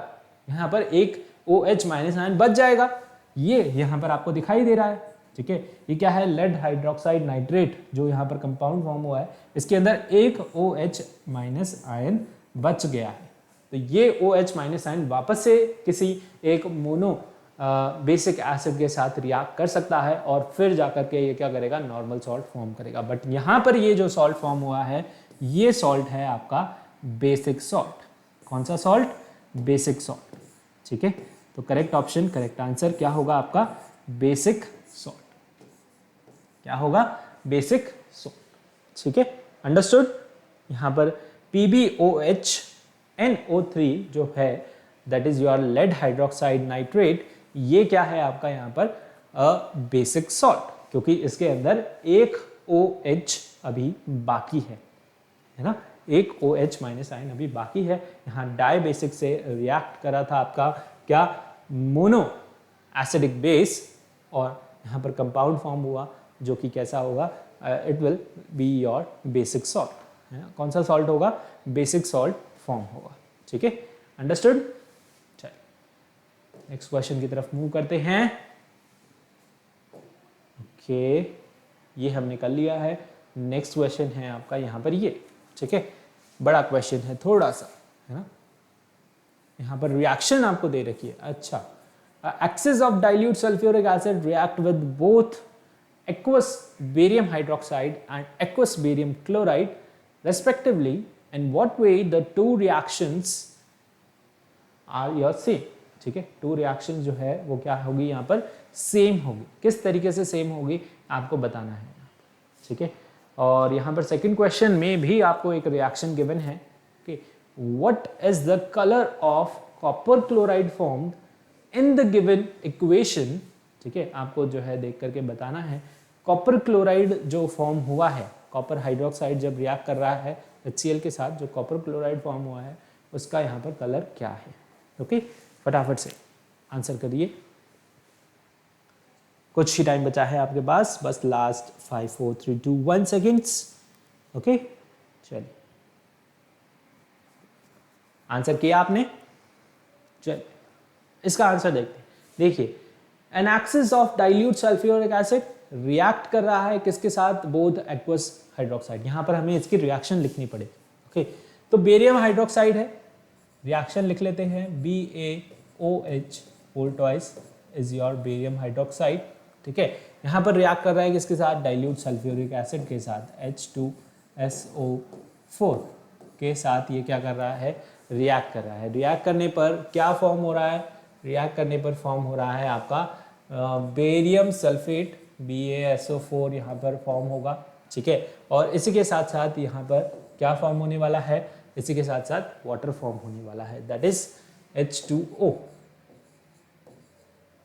यहाँ पर एक OH माइनस आयन बच जाएगा, ये यहाँ पर आपको दिखाई दे रहा है, ठीक है। ये क्या है लेड हाइड्रोक्साइड नाइट्रेट जो यहाँ पर कंपाउंड फॉर्म हुआ है, इसके अंदर एक OH माइनस आयन बच गया है। तो ये OH माइनस आयन वापस से किसी एक मोनो बेसिक एसिड के साथ रिएक्ट कर सकता है और फिर जाकर के ये क्या करेगा नॉर्मल सॉल्ट फॉर्म करेगा। बट यहाँ पर ये जो सॉल्ट फॉर्म हुआ है ये सॉल्ट है आपका बेसिक सॉल्ट। कौन सा सॉल्ट, बेसिक सॉल्ट, ठीक है। तो करेक्ट ऑप्शन, करेक्ट आंसर क्या होगा आपका बेसिक सॉल्ट, क्या होगा बेसिक सॉल्ट, ठीक है, अंडरस्टूड। यहाँ पर PbOH जो है that is your lead hydroxide nitrate, ये क्या है आपका यहाँ पर बेसिक सॉल्ट, क्योंकि इसके अंदर एक OH अभी बाकी है ना, एक OH माइनस आयन अभी बाकी है। यहाँ डाई बेसिक से रिएक्ट करा था आपका क्या मोनो एसिडिक बेस, और यहाँ पर कंपाउंड फॉर्म हुआ जो कि कैसा होगा, it will be your basic salt, है ना। कौन सा सॉल्ट होगा, बेसिक सॉल्ट फॉर्म होगा, ठीक है, अंडरस्टूड। चलिए नेक्स्ट क्वेश्चन की तरफ मूव करते हैं। ओके, ये हमने कर लिया है। नेक्स्ट क्वेश्चन है आपका यहाँ पर ये, ठीक है, बड़ा क्वेश्चन है थोड़ा सा, है ना। यहाँ पर रिएक्शन आपको दे रखी है, अच्छा, excess of dilute sulphuric acid react with both aqueous barium hydroxide and aqueous barium chloride respectively, and what way the two reactions are your same, ठीक है। टू रिएक्शन जो है वो क्या होगी यहाँ पर सेम होगी, किस तरीके से सेम होगी आपको बताना है, ठीक है। और यहाँ पर सेकंड क्वेश्चन में भी आपको एक रिएक्शन गिवन है कि what is the colour of copper chloride formed in the given equation, ठीक है। आपको जो है देख करके बताना है कॉपर क्लोराइड जो फॉर्म हुआ है, कॉपर हाइड्रोक्साइड जब रिएक्ट कर रहा है HCl के साथ, जो कॉपर क्लोराइड फॉर्म हुआ है उसका यहाँ पर कलर क्या है। ओके, फटाफट से आंसर करिए, कुछ ही टाइम बचा है आपके पास, बस लास्ट 5 4 3 2 1 सेकेंड्स। ओके, चलिए आंसर किया आपने, चलिए इसका आंसर देखते हैं। देखिए, an axis of dilute sulphuric acid react कर रहा है किसके साथ, बोथ एक्वस हाइड्रोक्साइड। यहां पर हमें इसकी रिएक्शन लिखनी पड़ेगी। ओके, तो बेरियम हाइड्रोक्साइड है, रिएक्शन लिख लेते हैं, BaOH whole twice is your barium hydroxide, ठीक है। यहां पर रिएक्ट कर रहा है किसके साथ, डाइल्यूट सल्फ्यूरिक एसिड के साथ, H2SO4 के साथ ये क्या कर रहा है, रिएक्ट कर रहा है। रिएक्ट करने पर क्या फॉर्म हो रहा है, रिएक्ट करने पर फॉर्म हो रहा है आपका बेरियम सल्फेट BaSO4 यहाँ पर फॉर्म होगा, ठीक है। और इसी के साथ साथ यहाँ पर क्या फॉर्म होने वाला है, इसी के साथ साथ वाटर फॉर्म होने वाला है, दैट इज H2O,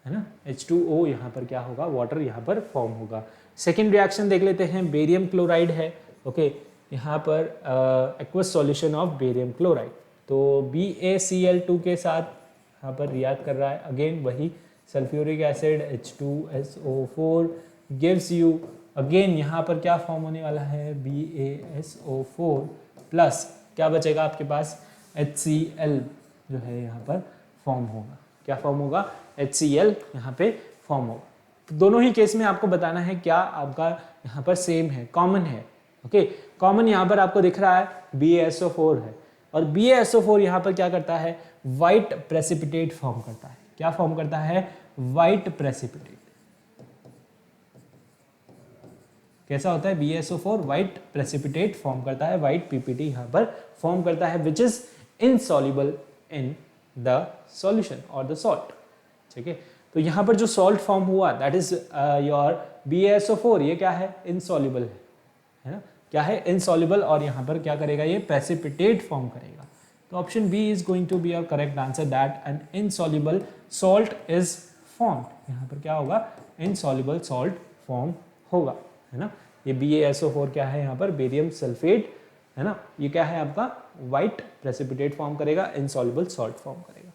है ना। H2O यहाँ पर क्या होगा, वाटर यहाँ पर फॉर्म होगा। सेकेंड रिएक्शन देख लेते हैं, बेरियम क्लोराइड है, ओके, यहाँ पर aqueous solution of barium chloride. तो BaCl2 के साथ यहाँ पर रिएक्ट कर रहा है, अगेन वही sulphuric acid H2SO4 gives you, again यहाँ पर क्या फॉर्म होने वाला है, BaSO4 प्लस क्या बचेगा आपके पास, HCl जो है यहाँ पर फॉर्म होगा। क्या फॉर्म होगा, HCl यहाँ पे फॉर्म होगा। तो दोनों ही केस में आपको बताना है क्या आपका यहाँ पर सेम है, कॉमन है। ओके, कॉमन यहाँ पर आपको दिख रहा है BaSO4 है, और BaSO4 यहाँ पर क्या करता है, व्हाइट प्रेसिपिटेट फॉर्म करता है। क्या फॉर्म करता है, व्हाइट प्रेसिपिटेट। कैसा होता है, BaSO4 व्हाइट प्रेसिपिटेट फॉर्म करता है, व्हाइट PPT यहाँ पर फॉर्म करता है, which is insoluble in the solution और द सॉल्ट। ठीक है, तो यहाँ पर जो सॉल्ट फॉर्म हुआ दैट इज योर BaSO4, ये क्या है, इनसॉल्युबल है ना, क्या है, इनसॉल्युबल, और यहाँ पर क्या करेगा, ये प्रेसिपिटेट फॉर्म करेगा। तो option B is going to be your correct answer, that an insoluble salt is formed. यहाँ पर क्या होगा, इनसॉल्युबल सॉल्ट फॉर्म होगा, है ना। ये BaSO4 क्या है, यहाँ पर बेरियम सल्फेट है ना, ये क्या है आपका, व्हाइट प्रेसिपिटेट फॉर्म करेगा, इनसॉल्युबल सॉल्ट फॉर्म करेगा।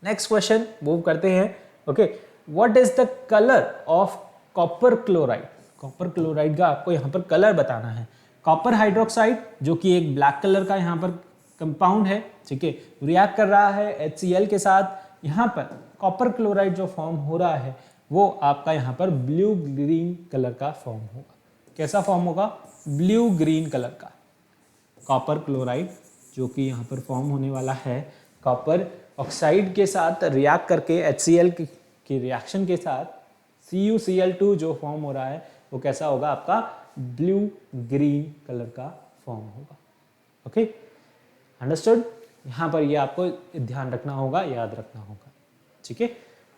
नेक्स्ट क्वेश्चन मूव करते हैं। Okay, what is the colour of copper chloride. Copper chloride का आपको यहाँ पर कलर बताना है। कॉपर हाइड्रोक्साइड जो कि एक ब्लैक कलर का यहाँ पर कंपाउंड है, ठीक है, रिएक्ट कर रहा है HCl के साथ। यहाँ पर कॉपर क्लोराइड जो फॉर्म हो रहा है वो आपका यहाँ पर ब्लू ग्रीन कलर का फॉर्म होगा। कैसा फॉर्म होगा, ब्लू ग्रीन कलर का। कॉपर क्लोराइड जो कि यहाँ पर फॉर्म होने वाला है कॉपर ऑक्साइड के साथ रिएक्ट करके HCl की रिएक्शन के साथ CuCl2 जो फॉर्म हो रहा है वो कैसा होगा, आपका ब्लू ग्रीन कलर का फॉर्म होगा। Okay, understood. यहाँ पर ये आपको ध्यान रखना होगा, याद रखना होगा। ठीक है,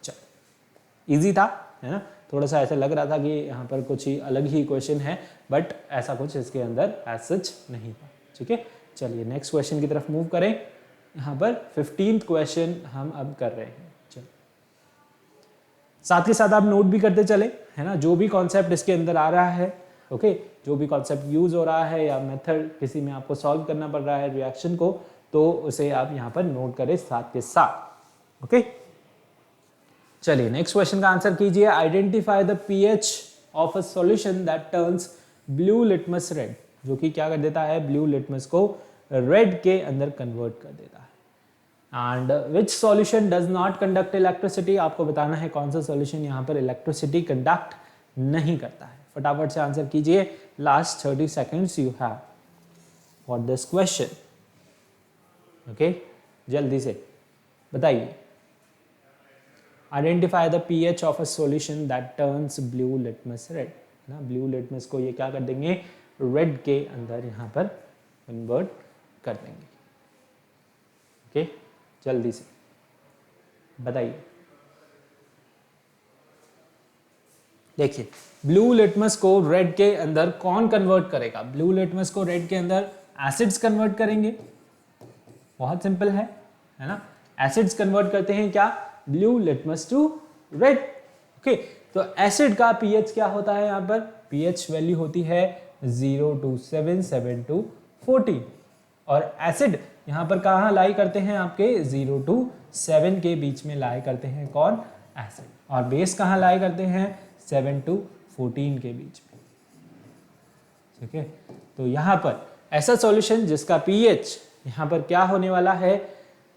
चलो, इजी था, है ना। थोड़ा सा ऐसा लग रहा था कि यहाँ पर कुछ ही अलग ही क्वेश्चन है, बट ऐसा कुछ इसके अंदर एज सच नहीं था। ठीक है, चलिए नेक्स्ट क्वेश्चन की तरफ मूव करें। यहाँ पर 15th क्वेश्चन हम अब कर रहे हैं। चलो, साथ के साथ आप नोट भी करते चले, है ना, जो भी कॉन्सेप्ट इसके अंदर आ रहा है। ओके, जो भी कॉन्सेप्ट यूज हो रहा है या मेथड किसी में आपको सॉल्व करना पड़ रहा है रिएक्शन को, तो उसे आप यहाँ पर नोट करें साथ के साथ। ओके, चलिए नेक्स्ट क्वेश्चन का आंसर कीजिए। Identify the pH of a solution that turns blue litmus red, जो कि क्या कर देता है, ब्लू लिटमस को रेड के अंदर कन्वर्ट कर देता है। And which solution does not conduct electricity, आपको बताना है कौन सा सॉल्यूशन यहाँ पर इलेक्ट्रिसिटी कंडक्ट नहीं करता है। फटाफट से आंसर कीजिए, last 30 seconds you have for this question. Okay, जल्दी से बताइए। Identify the pH of a solution that turns blue litmus red, ना, ब्लू लिटमस को ये क्या कर देंगे, रेड के अंदर यहाँ पर कन्वर्ट कर देंगे। ओके, जल्दी से बताइए। देखिए, ब्लू लिटमस को रेड के अंदर कौन कन्वर्ट करेगा, ब्लू लिटमस को रेड के अंदर एसिड्स कन्वर्ट करेंगे। बहुत सिंपल है ना, एसिड्स कन्वर्ट करते हैं क्या, blue litmus to red. Okay, तो एसिड का pH क्या होता है, यहाँ पर pH वैल्यू होती है 0 to 7, 7 to 14, और एसिड यहाँ पर कहाँ लाई करते हैं, आपके 0 to 7 के बीच में लाई करते हैं कौन, एसिड, और बेस कहाँ लाई करते हैं 7 to 14 के बीच में। ठीक है, तो यहाँ पर ऐसा सॉल्यूशन जिसका pH यहाँ पर क्या होने वाला है,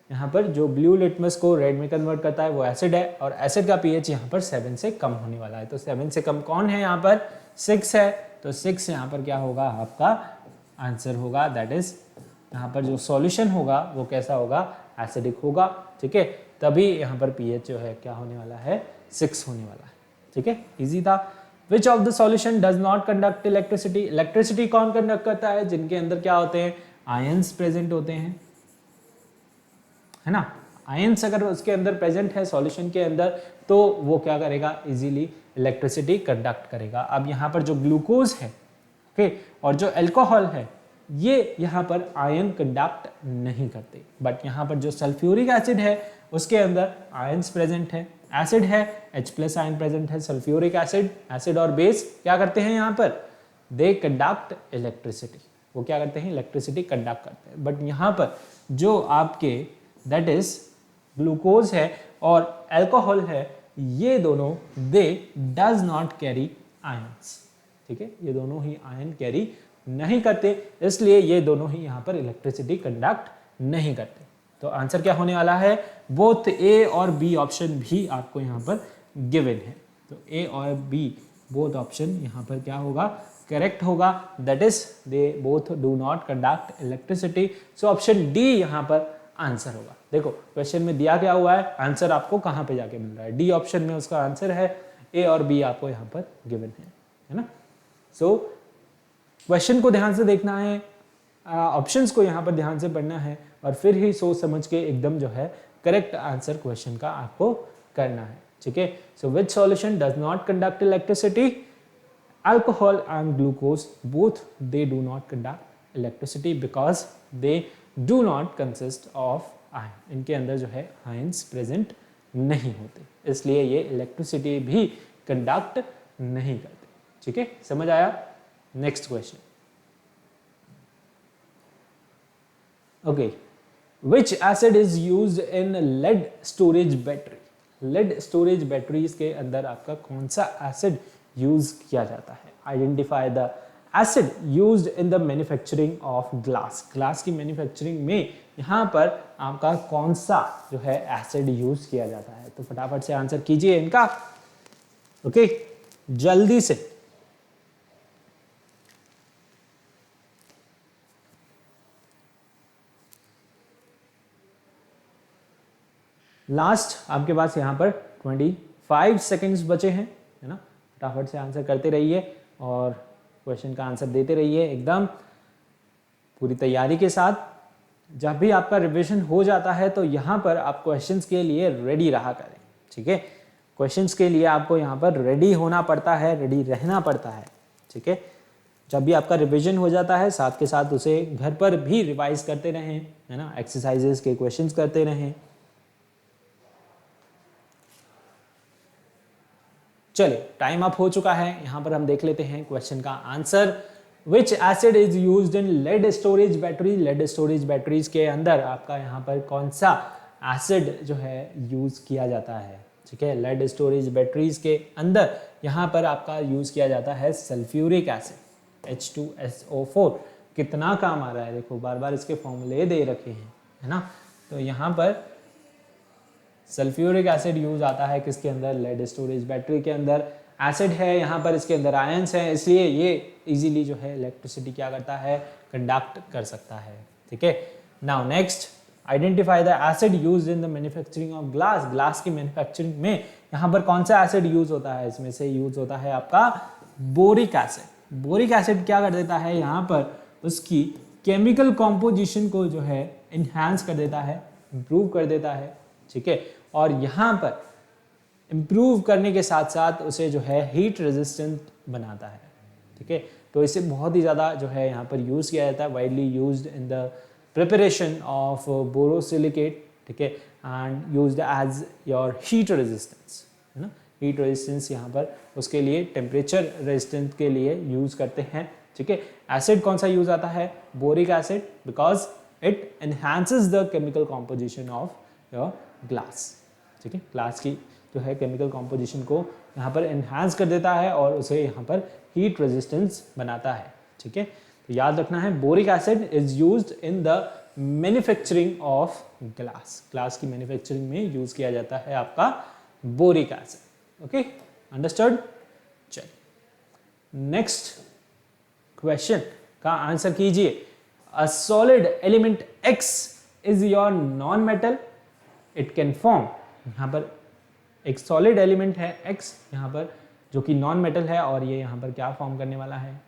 यहाँ पर जो ब्लू लिटमस को रेड में कन्वर्ट करता है वो एसिड है, और एसिड का pH यहाँ पर 7 से कम होने वाला है। तो 7 से कम कौन है, यहाँ पर 6 है, तो 6 यहाँ पर क्या होगा, आपका आंसर होगा, दैट इज यहाँ पर जो सॉल्यूशन होगा वो कैसा होगा, एसिडिक होगा। ठीक है, तभी यहाँ पर pH जो है क्या होने वाला है, 6 होने वाला है। ठीक है, इजी था। विच of the solution does not conduct electricity, electricity कौन कंडक्ट करता है, जिनके अंदर क्या होते हैं, आयंस प्रेजेंट होते हैं, है ना। आयंस अगर उसके अंदर प्रेजेंट है सॉल्यूशन के अंदर, तो वो क्या करेगा, इजीली इलेक्ट्रिसिटी कंडक्ट करेगा। अब यहाँ पर जो ग्लूकोज है, ओके, और जो अल्कोहल है, ये यहाँ पर आयन कंडक्ट नहीं करते, बट यहाँ पर जो सल्फ्यूरिक एसिड है उसके अंदर आयंस प्रेजेंट है, एसिड है, H+ आयन प्रेजेंट है, सल्फ्यूरिक एसिड, एसिड और बेस क्या करते हैं यहाँ पर, दे कंडक्ट इलेक्ट्रिसिटी। वो क्या करते हैं, इलेक्ट्रिसिटी कंडक्ट करते हैं। बट यहाँ पर जो आपके दैट इज ग्लूकोज है और अल्कोहल है, ये दोनों दे डज नॉट कैरी आयंस, ठीक है, ये दोनों ही आयन कैरी नहीं करते, इसलिए ये दोनों ही यहाँ पर इलेक्ट्रिसिटी कंडक्ट नहीं करते। तो आंसर क्या होने वाला है, बोथ ए और बी ऑप्शन भी आपको यहाँ पर गिवन है। तो ए और बी बोथ ऑप्शन यहाँ पर क्या होगा, करेक्ट होगा, that is they both do not conduct electricity. So option D यहाँ पर आंसर होगा। देखो क्वेश्चन में दिया क्या हुआ है, आंसर आपको कहाँ पे जाके मिल रहा है, डी ऑप्शन में उसका आंसर है, ए और बी आपको यहाँ पर गिवन है ना। सो क्वेश्चन को ध्यान से देखना है, ऑप्शंस को यहाँ पर ध्यान से पढ़ना है और फिर ही सोच समझ के एकदम जो है करेक्ट आंसर क्वेश्चन का आपको करना है, ठीक है। So which solution does not conduct electricity, alcohol and glucose both they do not conduct electricity because they do not consist of ion, इनके अंदर जो है आयंस प्रेजेंट नहीं होते, इसलिए ये इलेक्ट्रिसिटी भी कंडक्ट नहीं करते, ठीक है, समझ आया। Next question, okay, which acid is used in lead storage battery, lead storage batteries के अंदर आपका कौन सा एसिड यूज किया जाता है, identify the acid used in the manufacturing of glass, glass की मैन्युफैक्चरिंग में यहाँ पर आपका कौन सा जो है एसिड यूज किया जाता है, तो फटाफट से आंसर कीजिए इनका, ओके, जल्दी से। लास्ट आपके पास यहाँ पर 25 सेकेंड्स बचे हैं, है ना, फटाफट से आंसर करते रहिए और क्वेश्चन का आंसर देते रहिए एकदम पूरी तैयारी के साथ। जब भी आपका रिवीजन हो जाता है तो यहाँ पर आप क्वेश्चंस के लिए रेडी रहा करें, ठीक है, क्वेश्चंस के लिए आपको यहाँ पर रेडी होना पड़ता है, रेडी रहना पड़ता है, ठीक है। जब भी आपका रिवीजन हो जाता है साथ के साथ उसे घर पर भी रिवाइज करते रहें, है ना, एक्सरसाइजेस के क्वेश्चंस करते रहें। चलिए टाइम अप हो चुका है, यहाँ पर हम देख लेते हैं क्वेश्चन का answer. Which acid is used in lead storage battery, lead storage batteries के अंदर आपका यहाँ पर कौन सा एसिड जो है यूज किया जाता है, ठीक है, लेड स्टोरेज बैटरीज के अंदर यहाँ पर आपका यूज किया जाता है सल्फ्यूरिक एसिड H2SO4। कितना काम आ रहा है, देखो बार बार इसके फॉर्मूले दे रखे हैं, है ना, तो यहाँ पर सल्फ्यूरिक एसिड यूज आता है किसके अंदर, लेड स्टोरेज बैटरी के अंदर। एसिड है यहाँ पर, इसके अंदर आयंस हैं, इसलिए ये इजीली जो है इलेक्ट्रिसिटी क्या करता है, कंडक्ट कर सकता है, ठीक है। Now next, identify the acid used in the manufacturing of glass, glass की मैन्युफैक्चरिंग में यहाँ पर कौन सा एसिड यूज होता है, इसमें से यूज होता है आपका बोरिक एसिड। बोरिक एसिड क्या कर देता है, यहाँ पर उसकी केमिकल कॉम्पोजिशन को जो है इन्हांस कर देता है, इंप्रूव कर देता है, ठीक है, और यहाँ पर इम्प्रूव करने के साथ साथ उसे जो है हीट रेजिस्टेंट बनाता है, ठीक है। तो इसे बहुत ही ज़्यादा जो है यहाँ पर यूज़ किया जाता है, widely used in the preparation of borosilicate, ठीक है, and used as your heat resistance, है ना, हीट रेजिस्टेंस यहाँ पर उसके लिए टेम्परेचर रेजिस्टेंस के लिए यूज़ करते हैं, ठीक है। एसिड कौन सा यूज आता है, boric acid, because it enhances the chemical composition of your glass, ठीक है, ग्लास की जो है केमिकल कॉम्पोजिशन को यहाँ पर एनहांस कर देता है और उसे यहाँ पर हीट रेजिस्टेंस बनाता है, ठीक है। तो याद रखना है boric acid is used in the manufacturing of glass, glass की मैन्युफैक्चरिंग में यूज किया जाता है आपका बोरिक एसिड, ओके, अंडरस्टूड। चलिए नेक्स्ट क्वेश्चन का आंसर कीजिए। A solid element X is your non metal, it can form, यहाँ पर एक सॉलिड एलिमेंट है X यहाँ पर जो कि नॉन मेटल है और ये यहाँ पर क्या फॉर्म करने वाला है,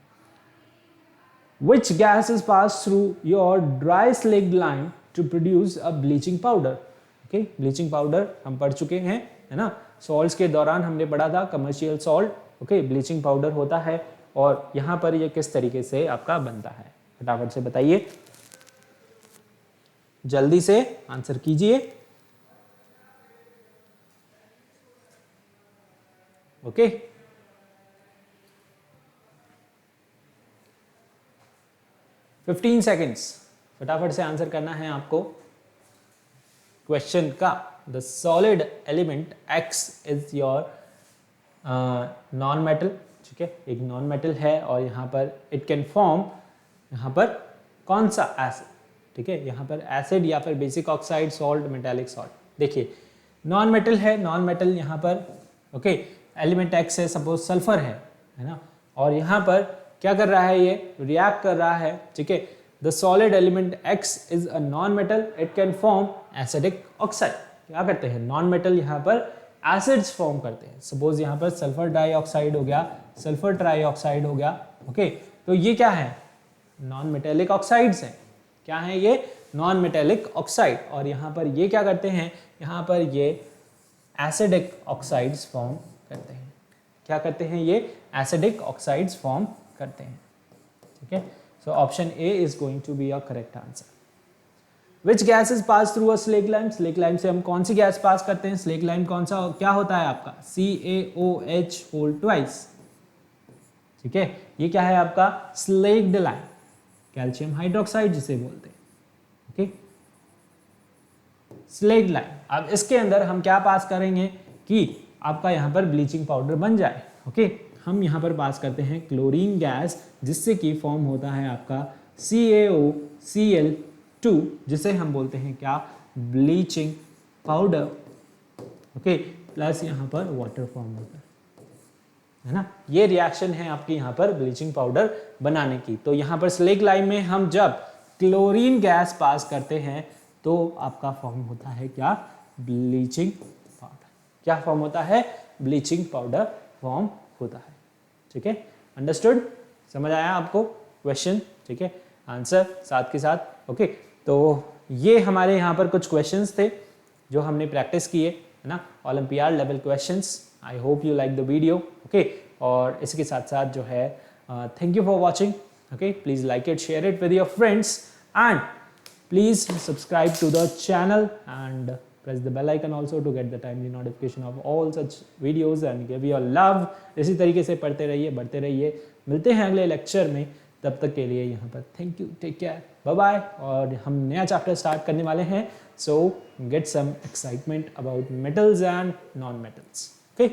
which gas is pass through your dry slake lime to produce a bleaching powder. Okay, bleaching powder हम पढ़ चुके हैं, है ना, सॉल्ट्स के दौरान हमने पढ़ा था commercial salt, okay, bleaching powder होता है और यहाँ पर ये किस तरीके से आपका बनता है, फटाफट से बताइए, जल्दी से आंसर कीजिए, ओके। 15 सेकेंड्स, फटाफट से आंसर करना है आपको क्वेश्चन का। The solid element X is your non metal, ठीक है, एक नॉन मेटल है और यहाँ पर इट कैन फॉर्म, यहाँ पर कौन सा एसिड, ठीक है, यहाँ पर एसिड या फिर basic oxide, salt, metallic salt. देखिए नॉन मेटल है, नॉन मेटल यहाँ पर ओके, एलिमेंट X है, सपोज सल्फर है ना, और यहाँ पर क्या कर रहा है, ये रिएक्ट कर रहा है, ठीक है। The solid element X is a non metal, it can form acidic oxide. क्या करते हैं, नॉन मेटल यहाँ पर एसिड्स फॉर्म करते हैं। सपोज यहाँ पर सल्फर डाइऑक्साइड हो गया, सल्फर ट्राइऑक्साइड हो गया, ओके, तो ये क्या है, नॉन मेटेलिक ऑक्साइड्स हैं। क्या है ये, नॉन मेटेलिक ऑक्साइड। और यहाँ पर ये क्या करते हैं, यहाँ पर ये एसिडिक ऑक्साइड्स फॉर्म करते हैं। क्या करते हैं, ये एसिडिक ऑक्साइड्स फॉर्म करते हैं, ठीक है। So option A is going to be your correct answer. Which gas is pass through a slake lime, slake lime से हम कौन सी गैस पास करते हैं, स्लेक लाइम कौन सा क्या होता है आपका, CaOH होल ट्वाइस, ठीक है। ये क्या है आपका, स्लेक्ड लाइम, कैल्शियम हाइड्रोक्साइड जिसे बोलते हैं, ओके, स्लेक्ड लाइम। अब इसके अंदर हम क्या पास करेंगे कि आपका यहाँ पर ब्लीचिंग पाउडर बन जाए, ओके। हम यहाँ पर पास करते हैं क्लोरीन गैस, जिससे कि फॉर्म होता है आपका CaOCl2, जिसे हम बोलते हैं क्या, ब्लीचिंग पाउडर, ओके, प्लस यहाँ पर वाटर फॉर्म होता है ना। ये रिएक्शन है आपकी यहाँ पर ब्लीचिंग पाउडर बनाने की। तो यहाँ पर स्लेक लाइम में हम जब क्लोरीन गैस पास करते हैं तो आपका फॉर्म होता है क्या, ब्लीचिंग पाउडर। क्या फॉर्म होता है, ब्लीचिंग पाउडर फॉर्म होता है, ठीक है। अंडरस्टूड, समझ आया आपको क्वेश्चन, ठीक है, आंसर साथ के साथ, ओके। तो ये हमारे यहाँ पर कुछ क्वेश्चंस थे जो हमने प्रैक्टिस किए, है ना, olympiad level questions. I hope you like the video, okay. और इसके साथ साथ जो है thank you for watching, okay, please like it, share it with your friends, and please subscribe to the channel and press the bell icon also to get the timely notification of all such videos and give your love। इसी तरीके से पढ़ते रहिए, बढ़ते रहिए। मिलते हैं अगले लेक्चर में, तब तक के लिए यहाँ पर thank you, take care, bye bye. और हम नया चैप्टर स्टार्ट करने वाले हैं, so get some excitement about metals and non metals, okay.